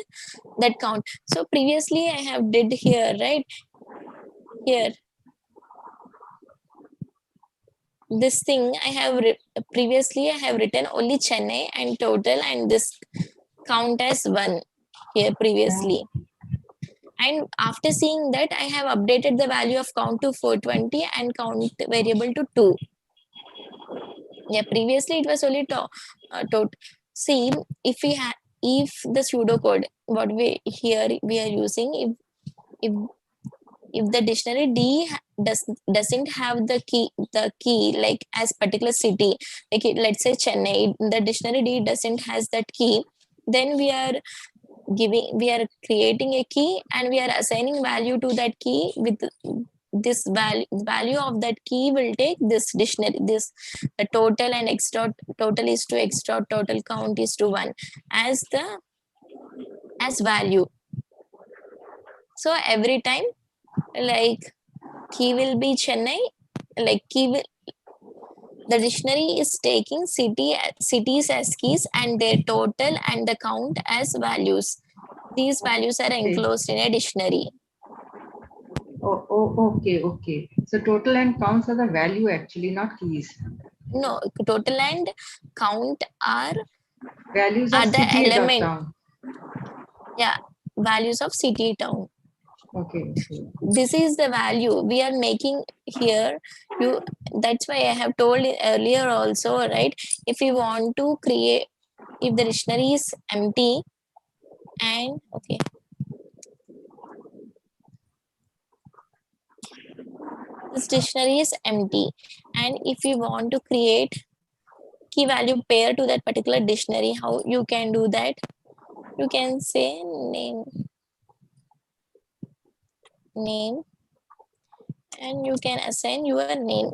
that count. So previously I have did here, right? Here. This thing I have previously I have written only Chennai and total, and this count as 1 here previously. And after seeing that, I have updated the value of count to 420 and count variable to 2. Yeah, previously it was only see, if we have, if the pseudocode what we are using, if the dictionary D doesn't have the key like as particular city, like let's say Chennai, the dictionary D doesn't has that key, then we are creating a key, and we are assigning value to that key with this value of that key will take this dictionary, this the total, and X dot total is to X dot total count is to 1 as value. So every time, like key will be Chennai, like the dictionary is taking cities as keys and their total and the count as values. These values are enclosed in a dictionary.
Okay. So total and counts are the value actually, not keys.
No, total and count are
values of
the
city
element.
town.
Yeah, values of city town.
Okay.
This is the value we are making here. That's why I have told earlier also, right? If you want to create, if the dictionary is empty, and okay, this dictionary is empty, and if you want to create key value pair to that particular dictionary, how you can do that? You can say name name, and you can assign your name,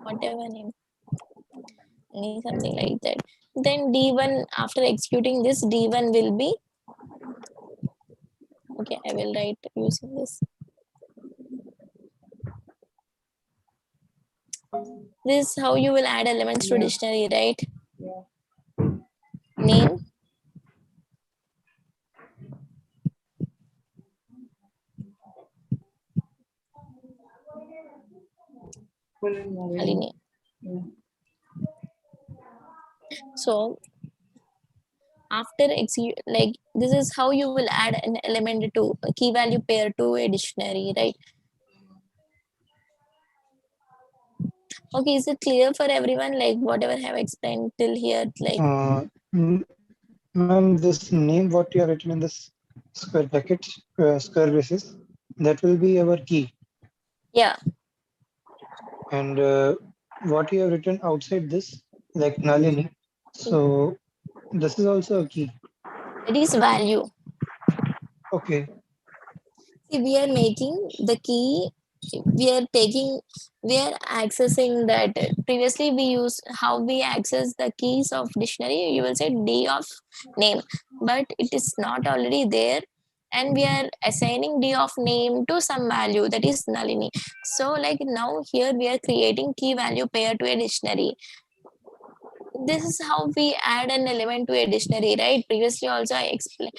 whatever name, something like that. Then D1, after executing this, D1 will be, okay, I will write using this. This is how you will add elements to dictionary, right? Name, Nalini. So after execute, like this is how you will add an element to a key value pair to a dictionary, right? Okay, is it clear for everyone? Like whatever I have explained till here, like
Ma'am, this name what you have written in this square bracket, square braces, that will be our key.
yeah.
And what you have written outside this, like Nalini, so this is also a key.
It is value.
Okay.
See, we are making the key, we are accessing that. Previously we use how we access the keys of dictionary, you will say D of name, but it is not already there, and we are assigning D of name to some value, that is Nalini. So like now here we are creating key value pair to a dictionary. This is how we add an element to a dictionary, right? Previously also I explained,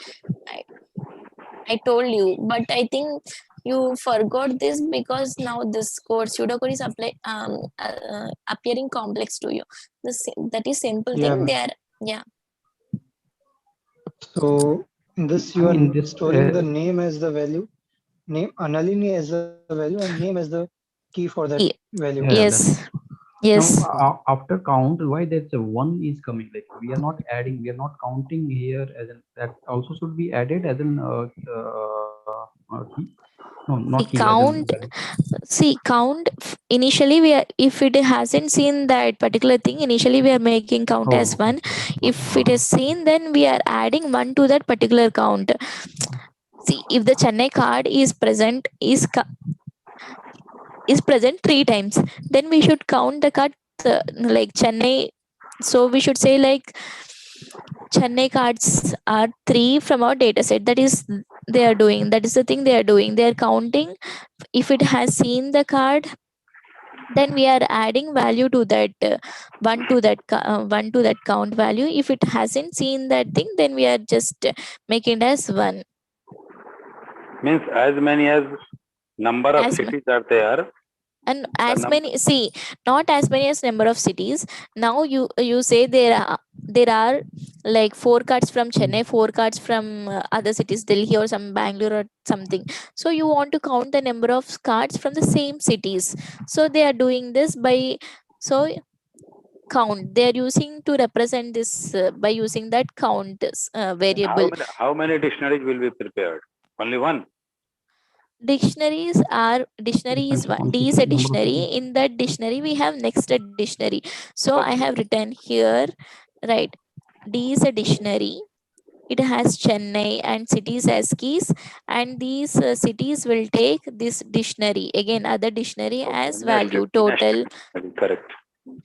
I told you, but I think you forgot this because now this code pseudocode is appearing complex to you. That is simple
Yeah,
thing.
ma'am.
They are, yeah.
So in this you
In
are
this,
storing the name as the value, name Nalini as the value, and name as the key for that value.
Yes. Yes.
Now, after count, why there's a one is coming? Like we are not adding, we are not counting here as in that also should be added as an key. No, not key. As in
Count. See, count. Initially, we are, if it hasn't seen that particular thing, initially we are making count as one. If it is seen, then we are adding one to that particular count. See, if the Chennai card is present, is present 3 times, then we should count the card like Chennai. So we should say like Chennai cards are 3 from our data set. That is they are doing. That is the thing they are doing. They are counting. If it has seen the card, then we are adding value to that one to that count value. If it hasn't seen that thing, then we are just making it as 1.
Means as many as number of cities are there.
And as many, see, not as many as number of cities. Now you say there are like 4 cards from Chennai, 4 cards from other cities, Delhi or some Bangalore or something. So you want to count the number of cards from the same cities. So they are doing this by, so count, they are using to represent this by using that count variable.
How many dictionaries will be prepared? Only one.
Dictionary is one. D is a dictionary. In that dictionary we have nested dictionary. So I have written here, right, D is a dictionary. It has Chennai and cities as keys, and these cities will take this dictionary, again other dictionary as value total.
Correct.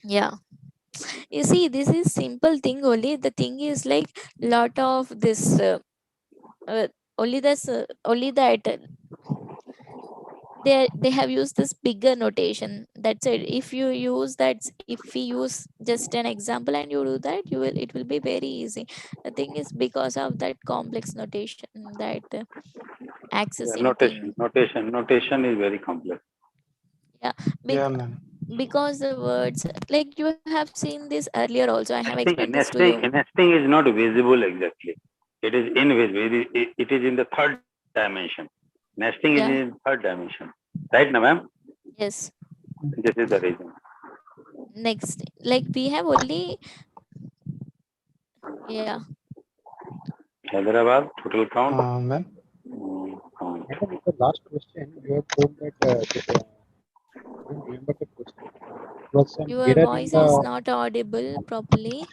Yeah, you see, this is simple thing only. The thing is like lot of this only that they have used this bigger notation. That's it. If you use that, if we use just an example and you do that, it will be very easy. The thing is because of that complex notation, that accessing thing.
Notation is very complex.
Yeah,
Yeah, ma'am.
because the words, like you have seen this earlier also, I have explained this to you.
Nesting is not visible exactly. It is invisible. It is in the 3rd dimension. Nesting is in 3rd dimension. Right, na ma'am?
Yes.
This is the reason.
Next, like we have only, yeah.
Hyderabad, total count.
Madam,
Ma'am.
in the last question, you have told that I don't remember the question. It was some
Your
error in
voice
the.
is not audible properly.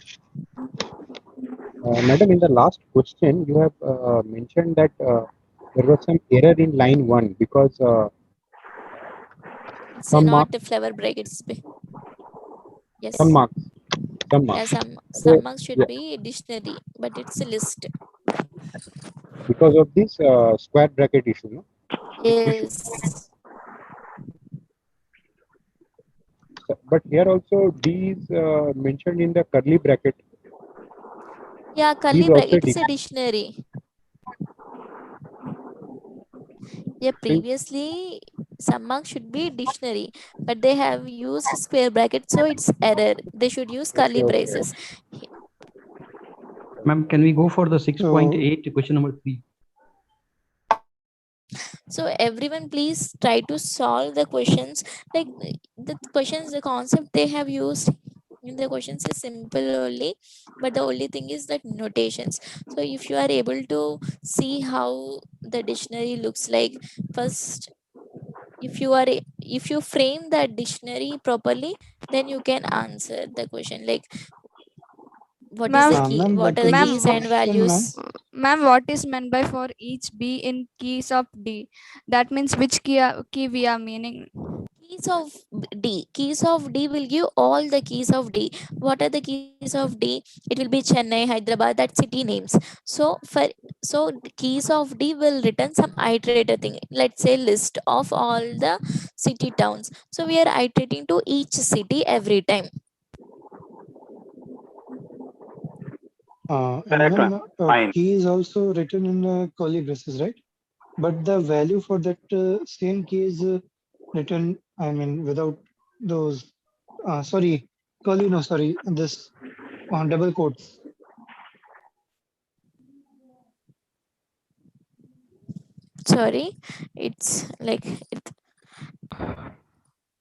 Madam, in the last question, you have mentioned that there was some error in line 1 because
It's
some
not
marks,
a flavor break. It's yes.
some marks, some
Yeah,
marks.
some
So,
marks should
yeah,
be dictionary, but it's a list.
because of this square bracket issue, no?
Yes.
But here also D is mentioned in the curly bracket.
Yeah,
D
curly
is
bracket.
also
It's a dictionary. Yeah, previously some marks should be dictionary, but they have used square bracket, so it's error. They should use curly
okay.
braces.
Ma'am, can we go for the 6.8
So,
question number 3?
So everyone please try to solve the questions. Like the questions, the concept they have used in the questions is simple only, but the only thing is that notations. So if you are able to see how the dictionary looks like, first if you frame that dictionary properly, then you can answer the question like what is
Ma'am,
the key,
ma'am,
what
but
are the
in
ma'am,
this
keys and
question, ma'am,
values.
ma'am, what is meant by for each B in keys of D? That means which key we are meaning.
Keys of D will give all the keys of D. What are the keys of D? It will be Chennai, Hyderabad, that city names. So for the keys of D will return some iterator thing. Let's say list of all the city towns. So we are iterating to each city every time.
and
Correct one.
ma'am,
Fine.
key is also written in curly braces, right? But the value for that same key is written, I mean, without those, sorry, curly, no, sorry, this double quotes.
Sorry, it's like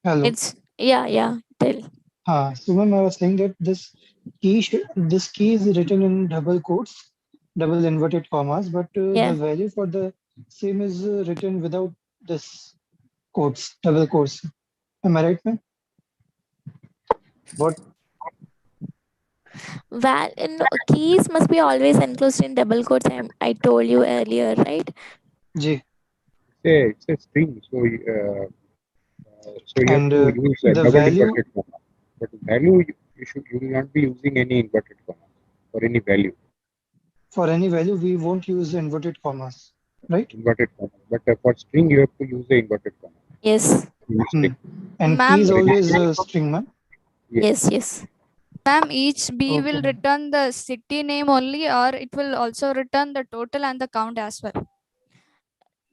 Hello.
it's yeah. Tell.
So ma'am, I was saying that this key is written in double quotes, double inverted commas, but the
Yeah.
value for the same is written without this quotes, double quotes. Am I right, ma'am? What?
No, keys must be always enclosed in double quotes. I told you earlier, right?
G.
It's a string, so you have
And
to use a
the
double
value
inverted comma. But value, you will not be using any inverted comma for any value.
for any value, we won't use inverted commas, right?
Inverted comma. But for string, you have to use the inverted comma.
Yes.
In
Hmm.
string.
And key
Ma'am,
is
For any
always
string,
a string, ma'am.
Yes, yes.
ma'am, each B
Okay,
will
ma'am.
return the city name only, or it will also return the total and the count as well.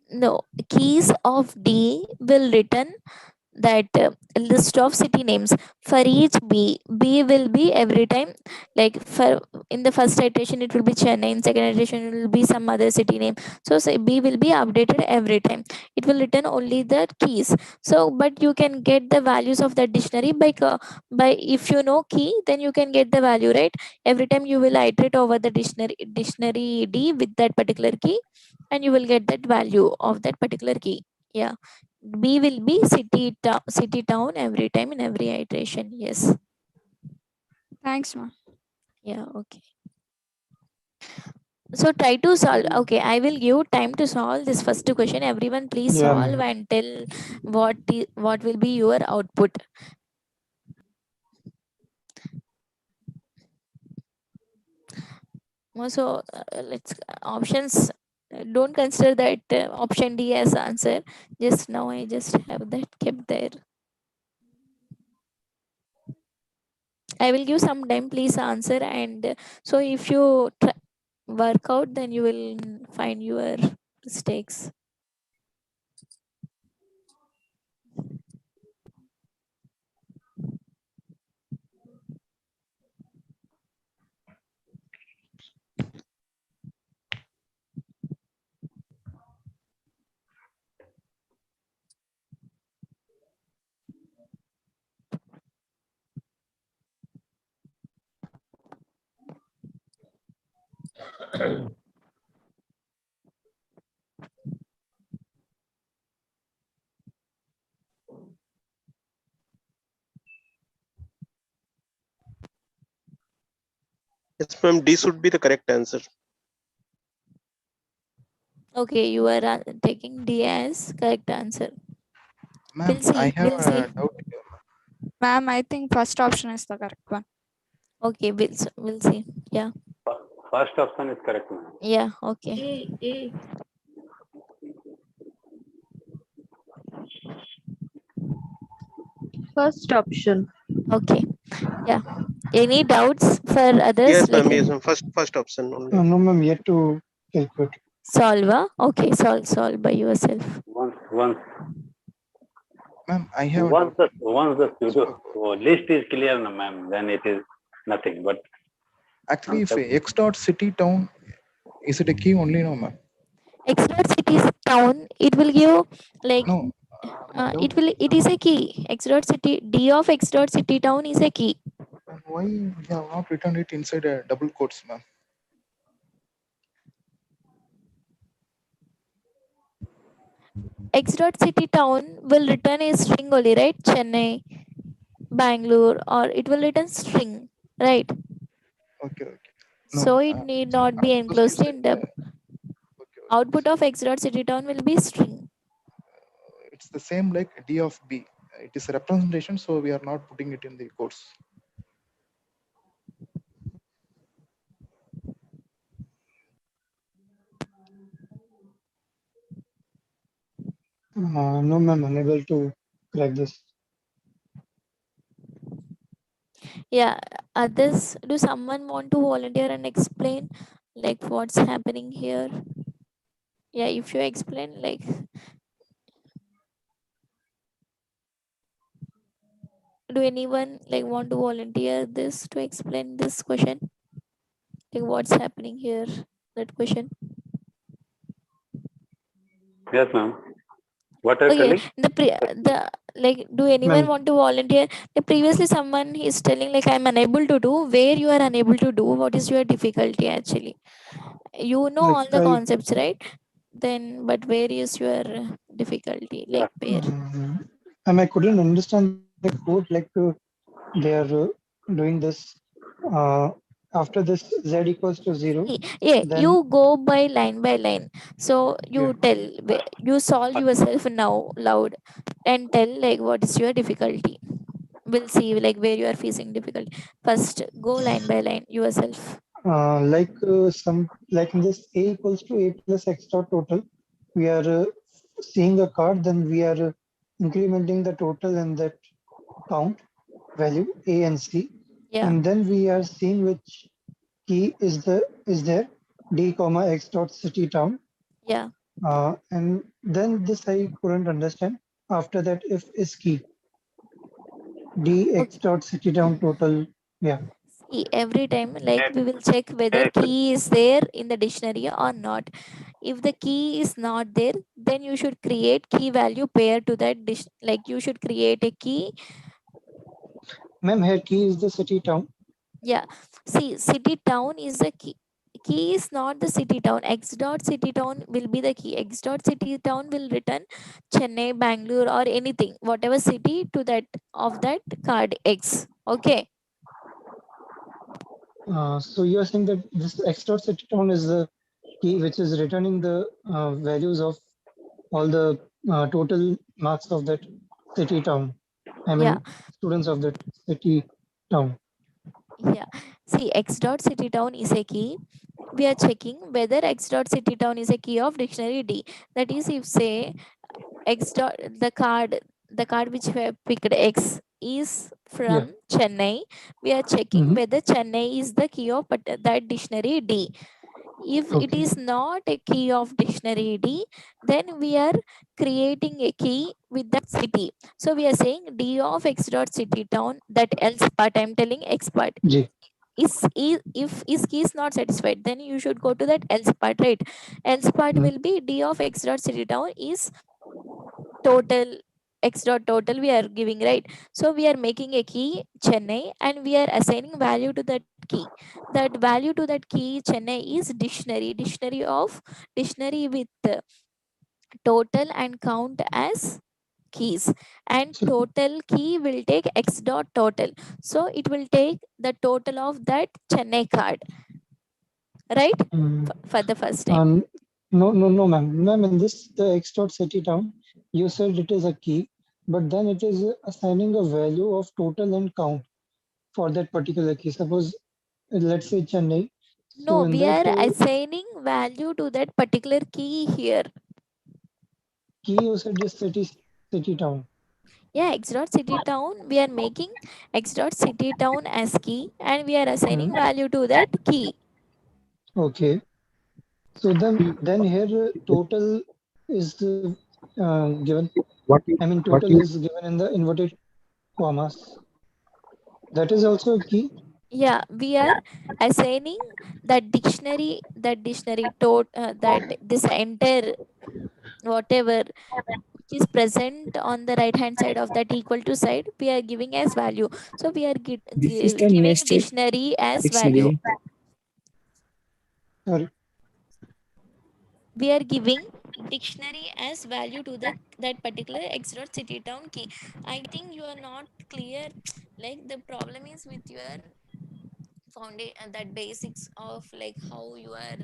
No, keys of D will return that list of city names for each B will be every time, like for in the first iteration it will be Chennai, in second iteration it will be some other city name. So say B will be updated every time. It will return only the keys. So but you can get the values of that dictionary by if you know key, then you can get the value, right? Every time you will iterate over the dictionary D with that particular key, and you will get that value of that particular key. Yeah. B will be city town every time in every iteration. Yes.
Thanks, ma'am.
Yeah. Okay. So try to solve. Okay, I will give time to solve this first question. Everyone, please
Yeah,
solve
ma'am.
and tell what will be your output. So let's options. Don't consider that option D as answer. Just now I just have that kept there. I will give some time. Please answer, and so if you work out, then you will find your mistakes.
Yes, ma'am. D should be the correct answer.
Okay, you are taking D as correct answer.
Ma'am,
We'll
I
see.
have
We'll
a
see.
doubt.
Ma'am, I think first option is the correct one.
Okay, we'll see. Yeah.
First option is correct, ma'am.
Yeah. Okay.
A.
First option.
Okay. Yeah. Any doubts for others?
Yes,
Like
ma'am. Yes, ma'am. First option only.
No, ma'am, yet to calculate.
solve. Okay, solve by yourself.
Once
Ma'am, I have a doubt.
once the pseudo list is clear, no, ma'am, then it is nothing. But
Actually, if X dot city town, is it a key only? No, ma'am.
X dot cities town, it will give like
No, my doubt.
it is a key. X dot city D of X dot city town is a key.
And why we have not written it inside a double quotes, ma'am?
X dot city town will return a string only, right? Chennai, Bangalore, or it will return string, right?
Okay.
So
No,
it need not be enclosed in the output of X dot city town will be string.
it's the same like D of B. It is a representation, so we are not putting it in the quotes.
No, ma'am, unable to crack this.
Yeah, others, do someone want to volunteer and explain like what's happening here? Yeah, if you explain, like, do anyone like want to volunteer this to explain this question? Like what's happening here? That question.
yes, ma'am. What are you
Okay,
telling?
the like, do anyone
Ma'am.
want to volunteer? Like previously, someone is telling like I'm unable to do. Where you are unable to do? What is your difficulty actually? You know
Like
all the concepts, right? Then, but where is your difficulty? Like where?
and I couldn't understand the code. Like they are doing this. Uh, After this z equals to 0,
Yeah,
then
you go by line. So you
yeah.
tell, you solve yourself now loud and tell like what is your difficulty. We'll see like where you are facing difficulty. First, go line by line yourself.
Some like in this a equals to a plus x dot total, we are seeing a card, then we are incrementing the total in that count value a and c,
Yeah.
and then we are seeing which key is there d comma x dot city town,
Yeah.
and then this I couldn't understand. After that, if is key d x dot city town total, yeah.
See, every time like we will check whether key is there in the dictionary or not. If the key is not there, then you should create key value pair to that like you should create a key.
Ma'am, here key is the city town.
Yeah, see, city town is the key. Key is not the city town. X dot city town will be the key. X dot city town will return Chennai, Bangalore, or anything, whatever city to that of that card X. Okay.
So you are saying that this x dot city town is the key which is returning the values of all the total marks of that city town. I mean,
Yeah.
students of that city town.
Yeah. See, X dot city town is a key. We are checking whether X dot city town is a key of dictionary D. That is, if say X dot the card which we have picked X is
Yeah.
from Chennai. We are checking whether Chennai is the key of that dictionary D. If it is not a key of dictionary D, then we are creating a key with that city. So we are saying D of X dot city town, that else part I'm telling X part.
G.
If is key is not satisfied, then you should go to that else part, right? Else part will be D of X dot city town is total X dot total we are giving, right? So we are making a key Chennai and we are assigning value to that key. That value to that key Chennai is dictionary with total and count as keys, and total key will take X dot total. So it will take the total of that Chennai card, right? For the first time.
No, ma'am. Ma'am, in this the x dot city town, you said it is a key, but then it is assigning a value of total and count for that particular key. Suppose let's say Chennai.
No,
So in
we are
that
assigning value to that particular key here.
key, you said is city town.
Yeah, x dot city town, we are making x dot city town as key and we are assigning value to that key.
Okay. So then here total is given. I mean total is given in the inverted commas. That is also a key.
Yeah, we are assigning that this entire whatever which is present on the right hand side of that equal to side, we are giving as value. So we are
This is the
giving
nested
dictionary as value.
dictionary.
Sorry.
We are giving dictionary as value to that particular x dot city town key. I think you are not clear. Like the problem is with your foundation, that basics of like how you are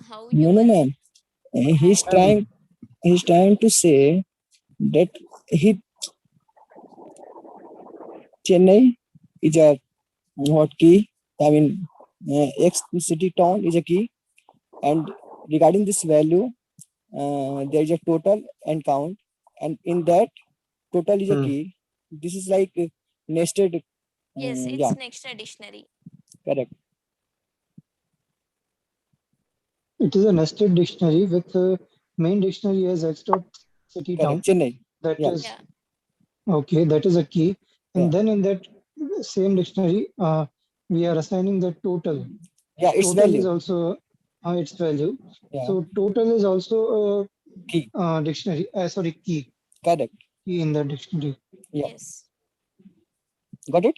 how
No,
you
no,
are
ma'am. He's trying to say that he Chennai is a what key? I mean, X city town is a key, and regarding this value, there is a total and count, and in that total is a key. This is like nested.
yes,
Yeah,
it's next dictionary.
correct.
It is a nested dictionary with the main dictionary as x dot city town.
Correct. Chennai.
That
Yeah.
is okay. That is a key. And
Yeah.
then in that same dictionary, we are assigning the total.
Yeah, its
Total
value.
is also its value.
Yeah.
So total is also a
key.
Dictionary. Sorry, key.
Correct.
Key in the dictionary.
Yeah.
Yes.
Got it?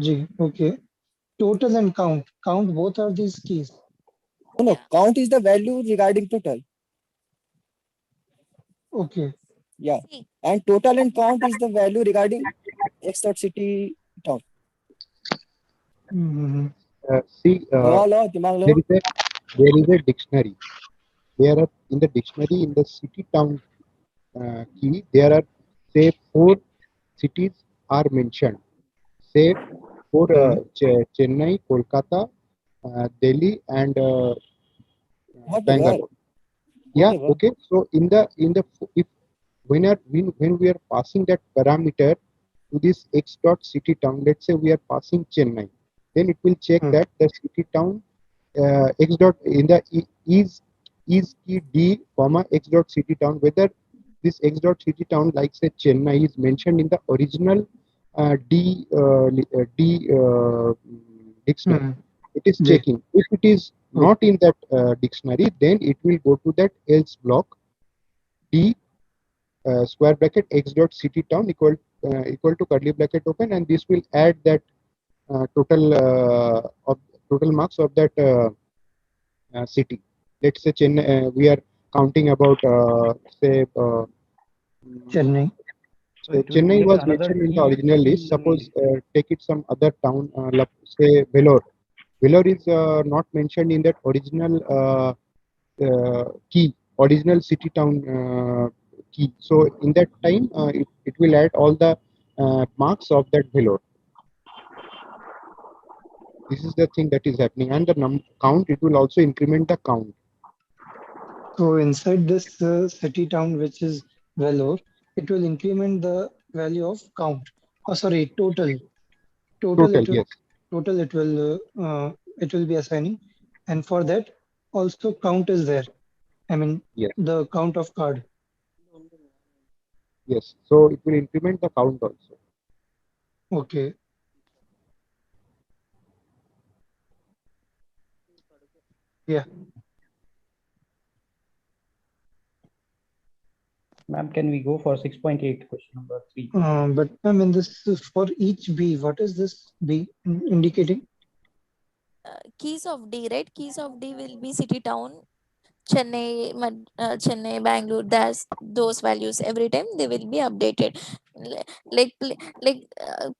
G. Okay. Total and count. Count both are these keys.
No, count is the value regarding total.
Okay.
Yeah. And total and count is the value regarding X dot city town.
See, there is a dictionary. There are in the dictionary in the city town key there are say 4 cities are mentioned. Say for Chennai, Kolkata, Delhi, and Bangalore. Yeah.
Whatever.
Okay. So in the if when we are passing that parameter to this x dot city town, let's say we are passing Chennai, then it will check that the city town x dot in the is key d comma x dot city town, whether this x dot city town like say Chennai is mentioned in the original d dictionary. It is checking. If it is not in that dictionary, then it will go to that else block d square bracket x dot city town equal to curly bracket open, and this will add that total marks of that city. Let's say Chennai, we are counting about say
Chennai.
So it will
Chennai
create
was
another
mentioned in the original list.
key.
Suppose take it some other town, say Vellore. Vellore is not mentioned in that original key, original city town key. So in that time, it will add all the marks of that Vellore. This is the thing that is happening, and the count, it will also increment the count.
So inside this city town, which is Vellore, it will increment the value of count. Oh, sorry, total.
Total, yes.
Total it will be assigning, and for that also count is there. I mean,
yes,
the count of card.
Yes. So it will increment the count also.
Okay. Yeah.
Ma'am, can we go for 6.8 question number 3?
But I mean, this is for each B. What is this B indicating?
Keys of D, right? Keys of D will be city town, Chennai, Chennai, Bangalore. That's those values. Every time they will be updated.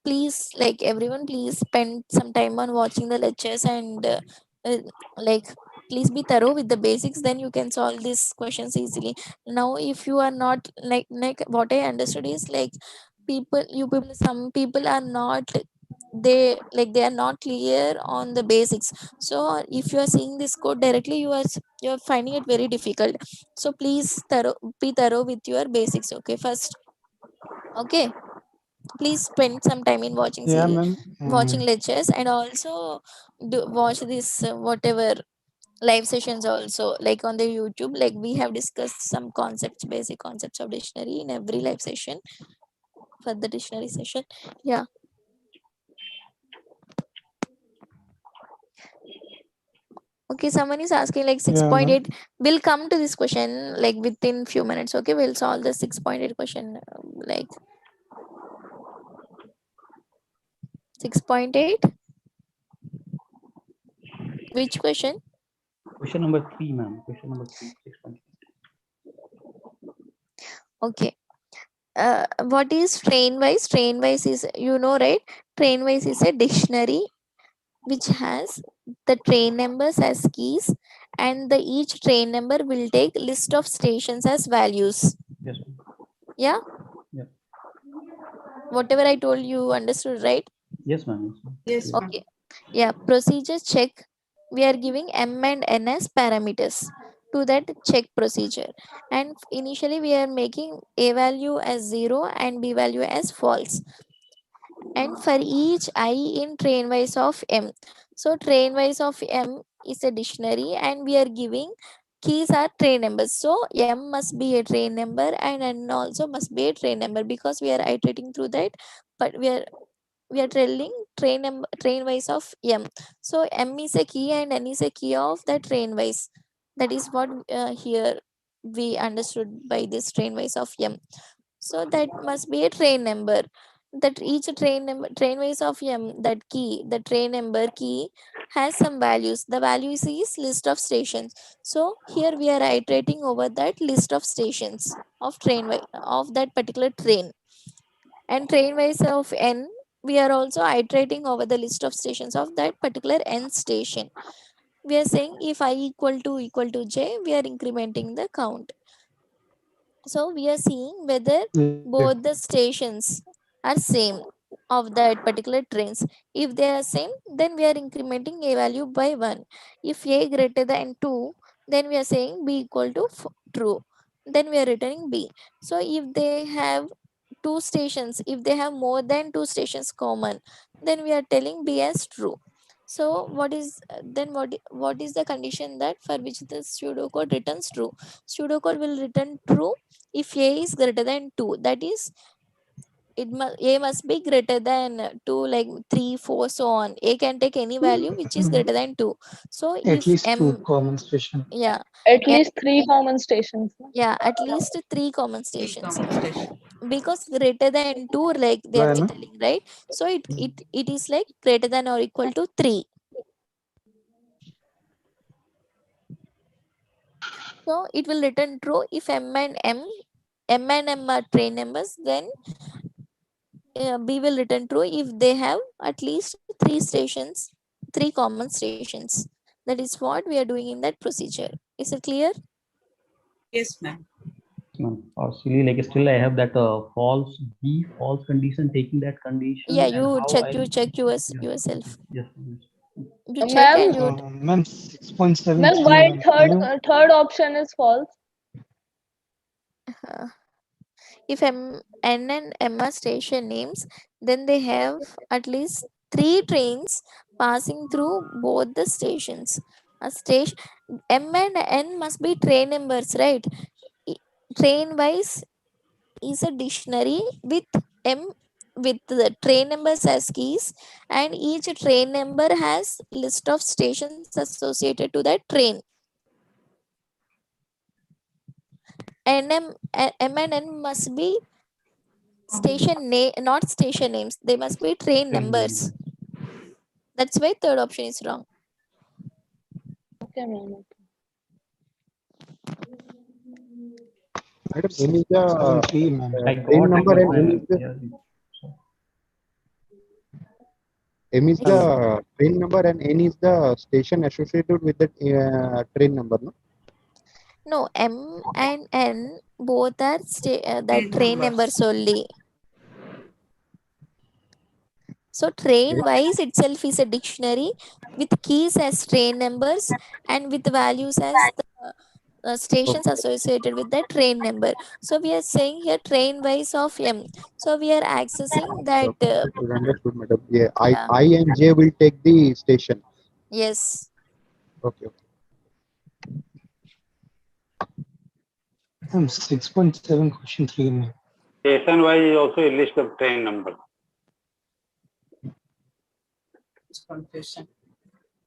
Please, like everyone, please spend some time on watching the lectures and like please be thorough with the basics, then you can solve these questions easily. Now if you are not like what I understood is like some people are not, they are not clear on the basics. So if you are seeing this code directly, you are finding it very difficult. So please be thorough with your basics. Okay, first. Okay, please spend some time in watching
Yeah, ma'am.
watching lectures, and also watch this whatever live sessions also, like on the YouTube. Like we have discussed some concepts, basic concepts of dictionary in every live session for the dictionary session. Yeah. Okay, someone is asking like
Yeah, ma'am.
6.8. We'll come to this question like within few minutes. Okay, we'll solve the 6.8 question. Like 6.8. Which question?
Question number 3, ma'am. Question number 3, 6.8.
Okay. What is train wise? Train wise is, you know, right? Train wise is a dictionary which has the train numbers as keys, and the each train number will take list of stations as values.
Yes.
Yeah.
Yeah.
Whatever I told you understood, right?
Yes, ma'am.
Yes, ma'am.
Okay. Yeah. Procedure check. We are giving m and n as parameters to that check procedure, and initially we are making a value as 0 and b value as false, and for each I in train wise of m. So train wise of m is a dictionary, and we are giving keys are train numbers. So m must be a train number and n also must be a train number, because we are iterating through that, but we are telling train wise of m. So m is a key and n is a key of the train wise. That is what here we understood by this train wise of m. So that must be a train number. That each train wise of m, that key, the train number key has some values. The values is list of stations. So here we are iterating over that list of stations of of that particular train. And train wise of n, we are also iterating over the list of stations of that particular n station. We are saying if I equal to j, we are incrementing the count. So we are seeing whether both the stations are same of that particular trains. If they are same, then we are incrementing a value by 1. If a greater than 2, then we are saying b equal to true. Then we are returning b. So if they have two stations, if they have more than two stations common, then we are telling b as true. So what is what is the condition that for which the pseudocode returns true? Pseudocode will return true if a is greater than 2. That is, a must be greater than 2, like 3, 4, so on. A can take any value which is greater than 2. So
At
if
least two common station.
yeah,
At
m,
least 3 common stations.
yeah, at least 3 common
Three
stations,
common station.
because greater than 2, like they are
Why,
telling, right? So it is like greater than or equal to 3. So it will return true if m and m are train numbers. Then b will return true if they have at least 3 stations, 3 common stations. That is what we are doing in that procedure. Is it clear?
Yes, ma'am.
Ma'am, or silly, like still I have that false b false condition, taking that condition
Yeah,
and
you
how
check
I
yourself.
yes.
You check
Ma'am,
and you
Ma'am, 6.73,
ma'am, why
ma'am. Can you?
third option is false?
if n and m are station names, then they have at least 3 trains passing through both the stations. A station m and n must be train numbers, right? Train wise is a dictionary with m, with the train numbers as keys, and each train number has list of stations associated to that train. And m and n must be station name, not station names. They must be train numbers. That's why third option is wrong.
Okay, ma'am.
Madam, N is the
6.73, ma'am.
I
train
got it,
number
but
and N is the
yeah.
M is the train number and N is the station associated with the train number. No?
No, M and N both are that
Train
train
numbers.
numbers only. So train wise itself is a dictionary with keys as train numbers and with values as the stations associated with the train number. So we are saying here train wise of M. So we are accessing that.
Understood, understood, madam. Yeah,
Yeah.
I and J will take the station.
Yes.
Okay.
6.7 question 3. ma'am.
Station wise is also a list of train numbers.
Confusion.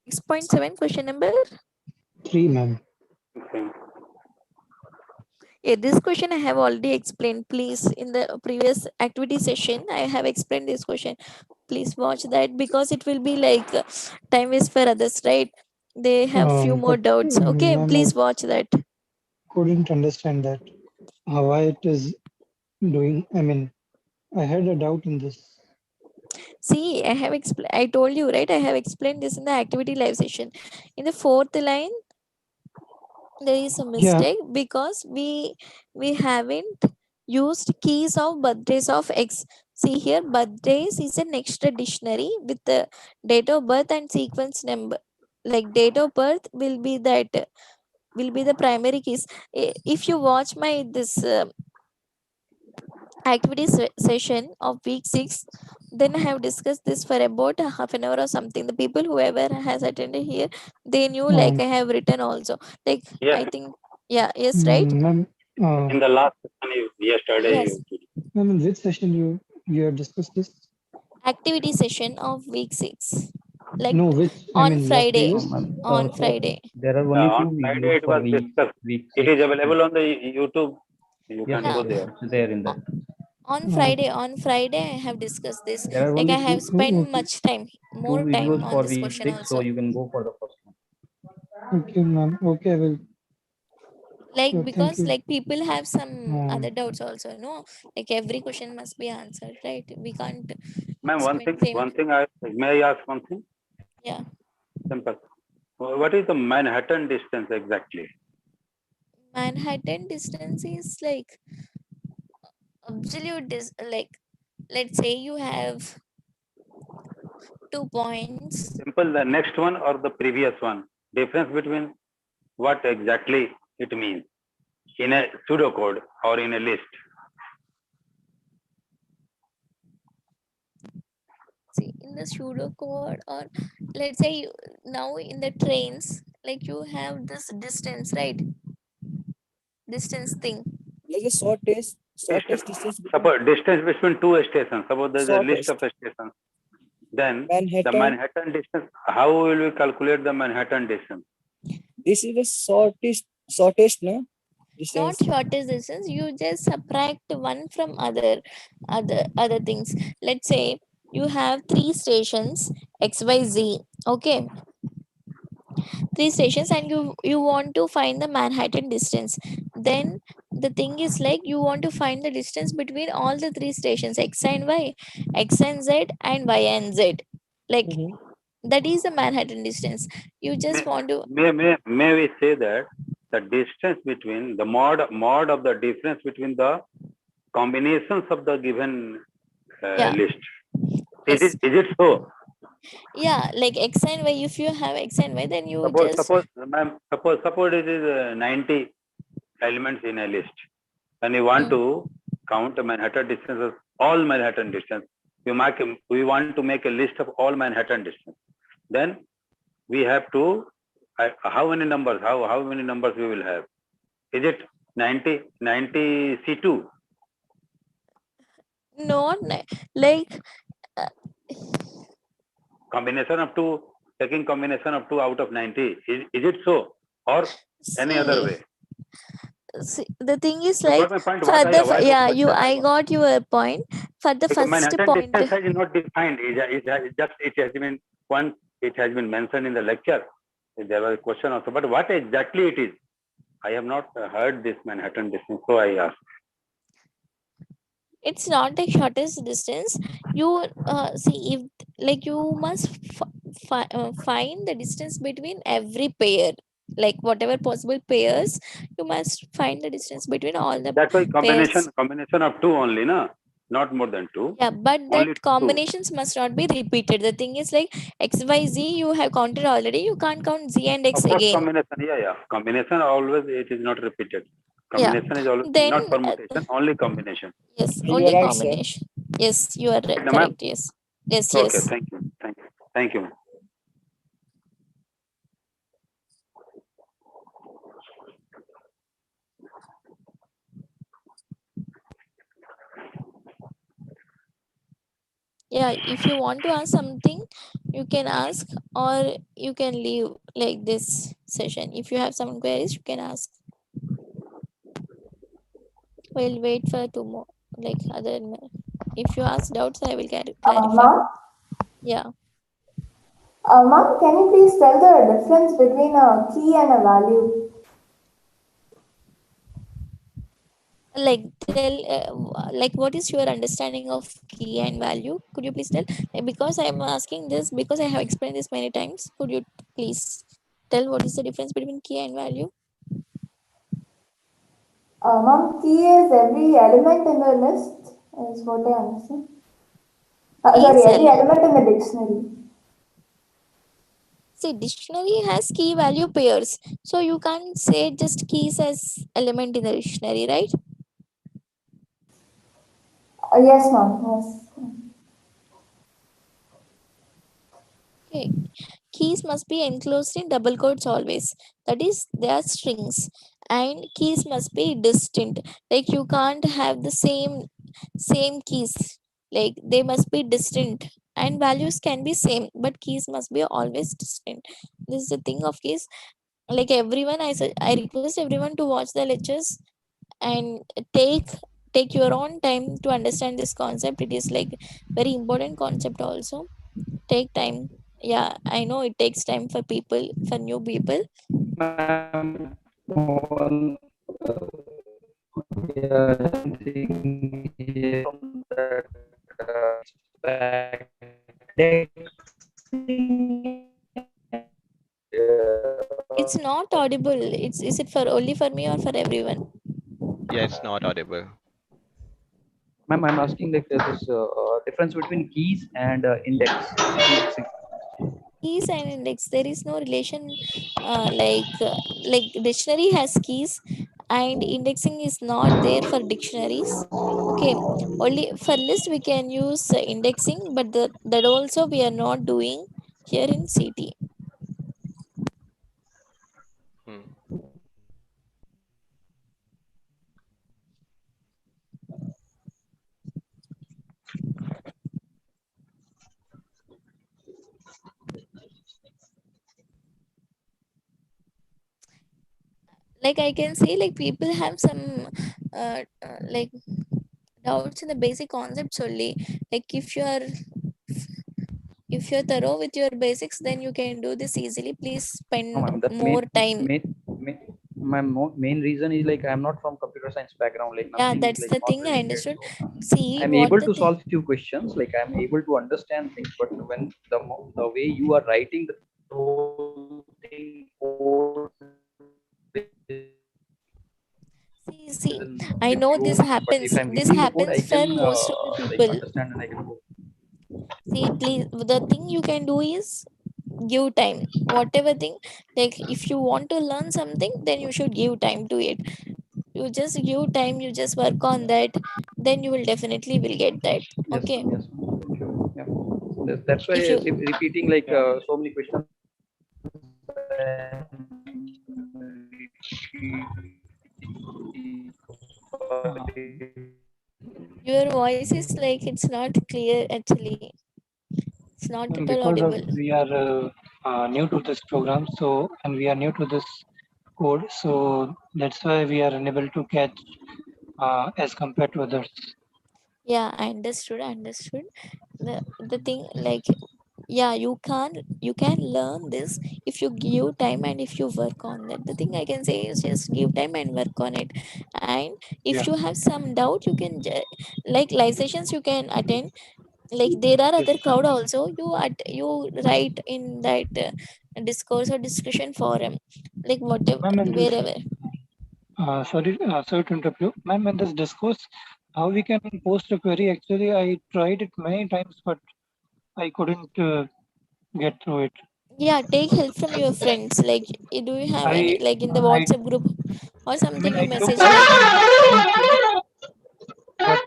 6.7 question number
3, ma'am.
Okay.
Yeah, this question I have already explained. Please, in the previous activity session, I have explained this question. Please watch that because it will be like time waste for others, right? They have few more
But
doubts. Okay,
ma'am,
please
I
watch that.
couldn't understand that. How it is doing. I mean, I had a doubt in this.
See, I have explained. I told you, right? I have explained this in the activity live session. In the fourth line, there is a
Yeah.
mistake because we haven't used keys of birthdays of X. See here, birthdays is an extra dictionary with the date of birth and sequence number. Like date of birth will be that will be the primary keys. If you watch my this activity session of week 6, then I have discussed this for about a half an hour or something. The people whoever has attended here, they knew like I have written also. Like
Yes.
I think, yeah, yes, right?
Ma'am,
In the last session, yesterday,
Yes.
ma'am, in which session you have discussed this?
Activity session of week 6. Like
No, which I
on
mean, what
Friday.
previous?
On Friday.
There are only
on
two
Friday
videos
it
for
was discussed.
week
It is
6.
available on the YouTube. You
Yes,
can
yes,
go
yes,
there.
it's there in that.
On Friday, I have discussed this.
There are
Like I
only
have
two
spent much time,
two
more time
videos
on
for
this
week
question
6, so
also.
you can go for the first one.
Okay, ma'am. Okay, I will.
Like
Sure, thank
because
you.
like people have some other doubts also, no? Like every question must be answered, right? We can't
Ma'am,
explain same.
one thing may I ask one thing?
Yeah.
Simple. What is the Manhattan distance exactly?
Manhattan distance is like absolute like let's say you have 2 points.
Simple, the next one or the previous one? Difference between what exactly it means in a pseudocode or in a list?
See, in the pseudocode, or let's say now in the trains, like you have this distance, right? Distance thing.
Like a shortest distance between
Suppose distance between two stations. Suppose there is a list of
shortest.
stations. Then the
Manhattan.
Manhattan distance. How will we calculate the Manhattan distance?
This is the shortest, no?
Not
Distance.
shortest distance. You just subtract one from other things. Let's say you have 3 stations XYZ. Okay, 3 stations, and you want to find the Manhattan distance. Then the thing is like you want to find the distance between all the 3 stations X and Y, X and Z, and Y and Z. Like that is the Manhattan distance. You just want to
May we say that the distance between the mod of the difference between the combinations of the given list. Is it so?
Yeah, like X and Y. If you have X and Y, then you
Suppose it is 90 elements in a list, and you want to count the Manhattan distances, all Manhattan distance. We want to make a list of all Manhattan distance. Then we have to how many numbers? How many numbers we will have? Is it 90 C2?
not like
Combination of two, taking combination of 2 out of 90. Is it so? Or any other way?
See, the thing is
You
like
got my point?
for the I got your point. For the
Because
first
Manhattan
point,
distance is not defined. It has been once it has been mentioned in the lecture. There was a question also, but what exactly it is? I have not heard this Manhattan distance, so I asked.
it's not the shortest distance. You see, like you must find the distance between every pair, like whatever possible pairs, you must find the distance between all the
That's why
pairs.
combination of two only, na? Not more than two.
Yeah, but
Only
that
two.
combinations must not be repeated. The thing is like x, y, z you have counted already, you can't count z and x
Of course,
again.
combination. Yeah. Combination always it is not repeated.
Yeah,
Combination is always
then
not permutation, only combination.
yes,
You are
only
right, sir.
combination. Yes, you are
Right, ma'am?
correct. Yes, yes,
Okay,
yes.
thank you. Thank you.
Yeah, if you want to ask something, you can ask, or you can leave like this session. If you have some queries, you can ask. We'll wait for two more, like other. If you ask doubts, I will clarify.
Ma'am,
Yeah.
ma'am, can you please tell the difference between a key and a value?
Like tell, like what is your understanding of key and value? Could you please tell? Because I'm asking this because I have explained this many times. Could you please tell what is the difference between key and value?
Ma'am, key is every element in the list, is what I understand.
Key
Sorry,
is
every element in the dictionary.
See, dictionary has key value pairs, so you can't say just keys as element in the dictionary, right?
Yes, ma'am. Yes.
Okay. Keys must be enclosed in double quotes always. That is, they are strings, and keys must be distinct. Like you can't have the same keys. Like they must be distinct. And values can be same, but keys must be always distinct. This is the thing of keys. Like everyone, I request everyone to watch the lectures and take your own time to understand this concept. It is like very important concept also. Take time. Yeah, I know it takes time for people, for new people.
Ma'am, one, yeah, thing here from that aspect.
It's not audible. Is it for only for me or for everyone?
Yeah, it's not audible.
Ma'am, I'm asking like this difference between keys and indexing.
Keys and index, there is no relation. Like dictionary has keys and indexing is not there for dictionaries. Okay, only for list we can use indexing, but that also we are not doing here in CT.
Hmm.
Like I can say, like people have some like doubts in the basic concepts only. Like if you're thorough with your basics, then you can do this easily. Please
No,
spend
ma'am. The
more time.
main reason is like I'm not from computer science background. Like
Yeah,
nothing is
that's
like
the
not
thing I
related.
understood.
So
See
I'm
what
able
the
to
thing.
solve few questions. Like I'm able to understand things, but when the way you are writing the whole thing code
See,
isn't
I know this
improved. But if
happens.
I'm
This
reading the code, I
happens for
can
most of the
like
people.
understand and I can go.
See, please, the thing you can do is give time. Whatever thing, like if you want to learn something, then you should give time to it. You just give time, you just work on that, then you will definitely will get that.
Yes,
Okay.
ma'am. Yes, ma'am. Thank you. Yeah. That's why
If you
repeating like so many questions.
your voice is like it's not clear actually. It's not at all
Because of
audible.
we are new to this program, so and we are new to this code, so that's why we are unable to catch as compared to others.
Yeah, I understood. The thing, like, yeah, you can learn this if you give time and if you work on that. The thing I can say is just give time and work on it. And if
Yeah.
you have some doubt, you can like live sessions you can attend. like there are other crowd also, you write in that discourse or discussion forum, like whatever,
Ma'am, in this,
wherever.
sorry to interrupt you. Ma'am, in this discourse, how we can post a query? Actually, I tried it many times, but I couldn't get through it.
Yeah, take help from your friends, like do you have any, like in the
I
WhatsApp group or something, you
I took
message
the
like.
but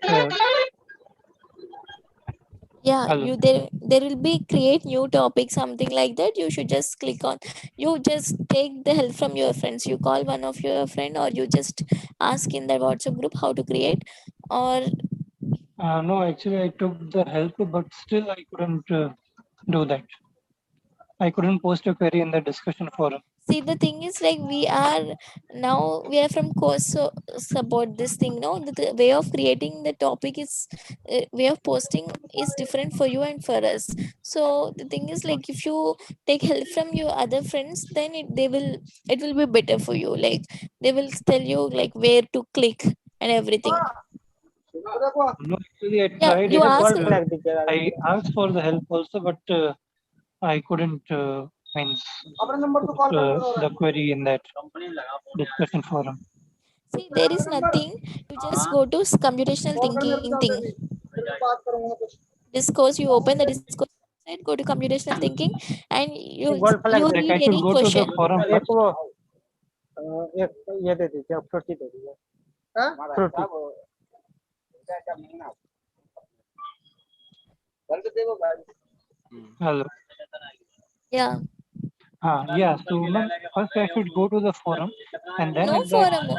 Yeah,
hello.
you there will be create new topic, something like that, you should just click on, you just take the help from your friends, you call one of your friend, or you just ask in the WhatsApp group how to create, or
No, actually, I took the help, but still I couldn't do that. I couldn't post a query in the discussion forum.
see, the thing is like we are from course, so support this thing, no, the way of creating the topic is way of posting is different for you and for us. So the thing is like if you take help from your other friends, then it will be better for you, like they will tell you like where to click and everything.
No, actually, I
Yeah,
tried
you
it, but
ask.
I asked for the help also, but I couldn't means post the query in that discussion forum.
See, there is nothing. You just go to computational thinking thing. Discourse. You open the discourse website, go to computational thinking, and you
Like
read
I should
any
go to the
question.
forum first. Hello.
Yeah.
Yeah. So, ma'am, first I should go to the forum, and then
No
at that
forum.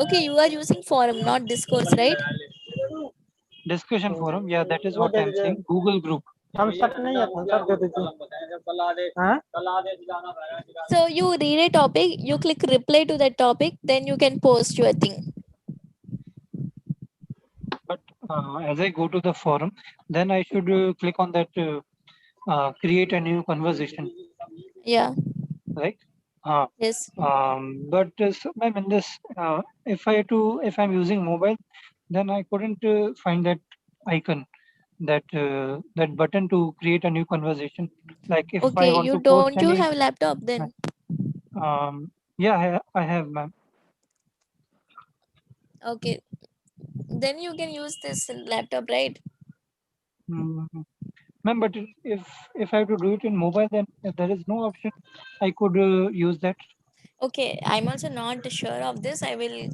Okay, you are using forum, not discourse, right?
discussion forum, yeah, that is what I'm saying. Google group.
So you read a topic, you click reply to that topic, then you can post your thing.
But as I go to the forum, then I should click on that create a new conversation.
Yeah.
Right?
Yes.
But so, ma'am, in this, if I'm using mobile, then I couldn't find that icon, that button to create a new conversation. Like if I
Okay,
want
you
to post
don't you
any,
have laptop then?
yeah, I have, ma'am.
Okay, then you can use this laptop, right?
Ma'am, but if I have to do it in mobile, then there is no option. I could use that.
Okay, I'm also not sure of this. I will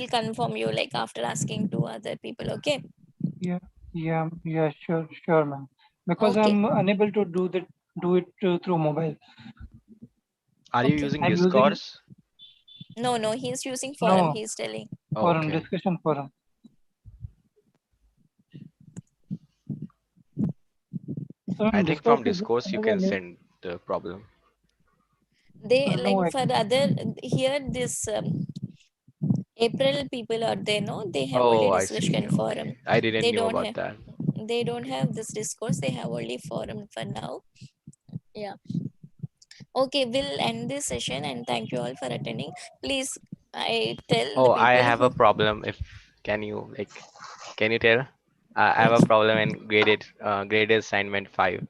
confirm you like after asking to other people. Okay.
Yeah, sure, ma'am. Because
Okay.
I'm unable to do it through mobile.
Are you
Okay.
using
I'm using
Discourse?
No, he's using forum.
no
He's telling.
Oh,
forum,
okay.
discussion forum. So
I
in
think
Discourse
from
is
Discourse you
another
can
new.
send the problem.
They
No,
like for the other here this April people are there. No, they have only
Oh, I see.
discussion forum.
Okay. I didn't
They
knew
don't
about
have.
that.
They don't have this discourse. They have only forum for now. Yeah. Okay, we'll end this session and thank you all for attending. Please, I tell the
Oh, I
people
have a
who.
problem. If can you can you tell? I have a problem in graded assignment 5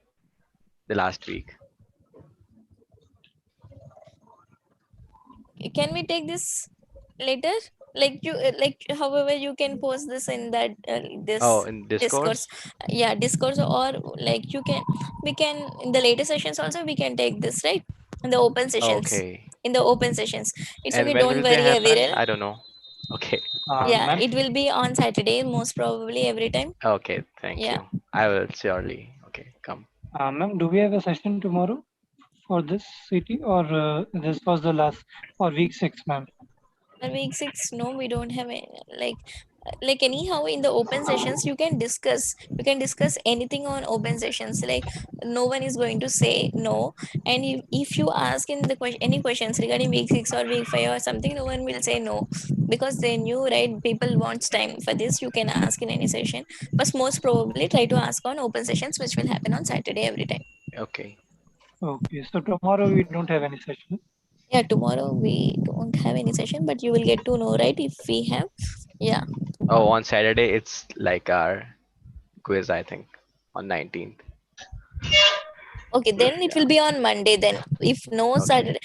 the last week.
Can we take this later, like you like however you can post this in that
Oh,
this
in
discourse.
Discourse?
Yeah, discourse, or like we can in the later sessions also we can take this, right, in the open sessions.
Okay.
In the open sessions, it's
And
okay,
when
don't
will they
worry,
happen?
Aviral.
I don't know. Okay.
Yeah,
Ma'am,
it will be on Saturday most probably every time.
Okay, thank
Yeah.
you. I will surely. Okay, come.
ma'am, do we have a session tomorrow for this city, or this was the last for week 6, ma'am?
For week 6, no, we don't have like anyhow in the open sessions you can discuss anything on open sessions, like no one is going to say no. And if you ask in the question any questions regarding week 6 or week 5 or something, no one will say no, because they knew, right, people wants time for this. You can ask in any session, but most probably try to ask on open sessions, which will happen on Saturday every time.
Okay.
Okay, so tomorrow we don't have any session.
Yeah, tomorrow we don't have any session, but you will get to know, right, if we have. Yeah.
Oh, on Saturday it's like our quiz, I think, on 19th.
Okay, then it will be on Monday. Then, if no
Okay.
Saturday,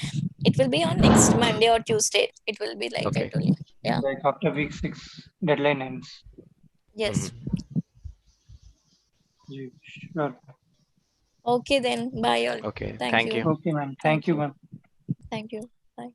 it will be on next Monday or Tuesday. It will be like I
Okay.
told you. Yeah.
Like after week 6, deadline ends.
Yes.
Sure.
Okay then. Bye all.
Okay.
Thank
Thank
you.
you.
Okay, ma'am. Thank
Thank
you,
you.
ma'am.
Thank you. Bye.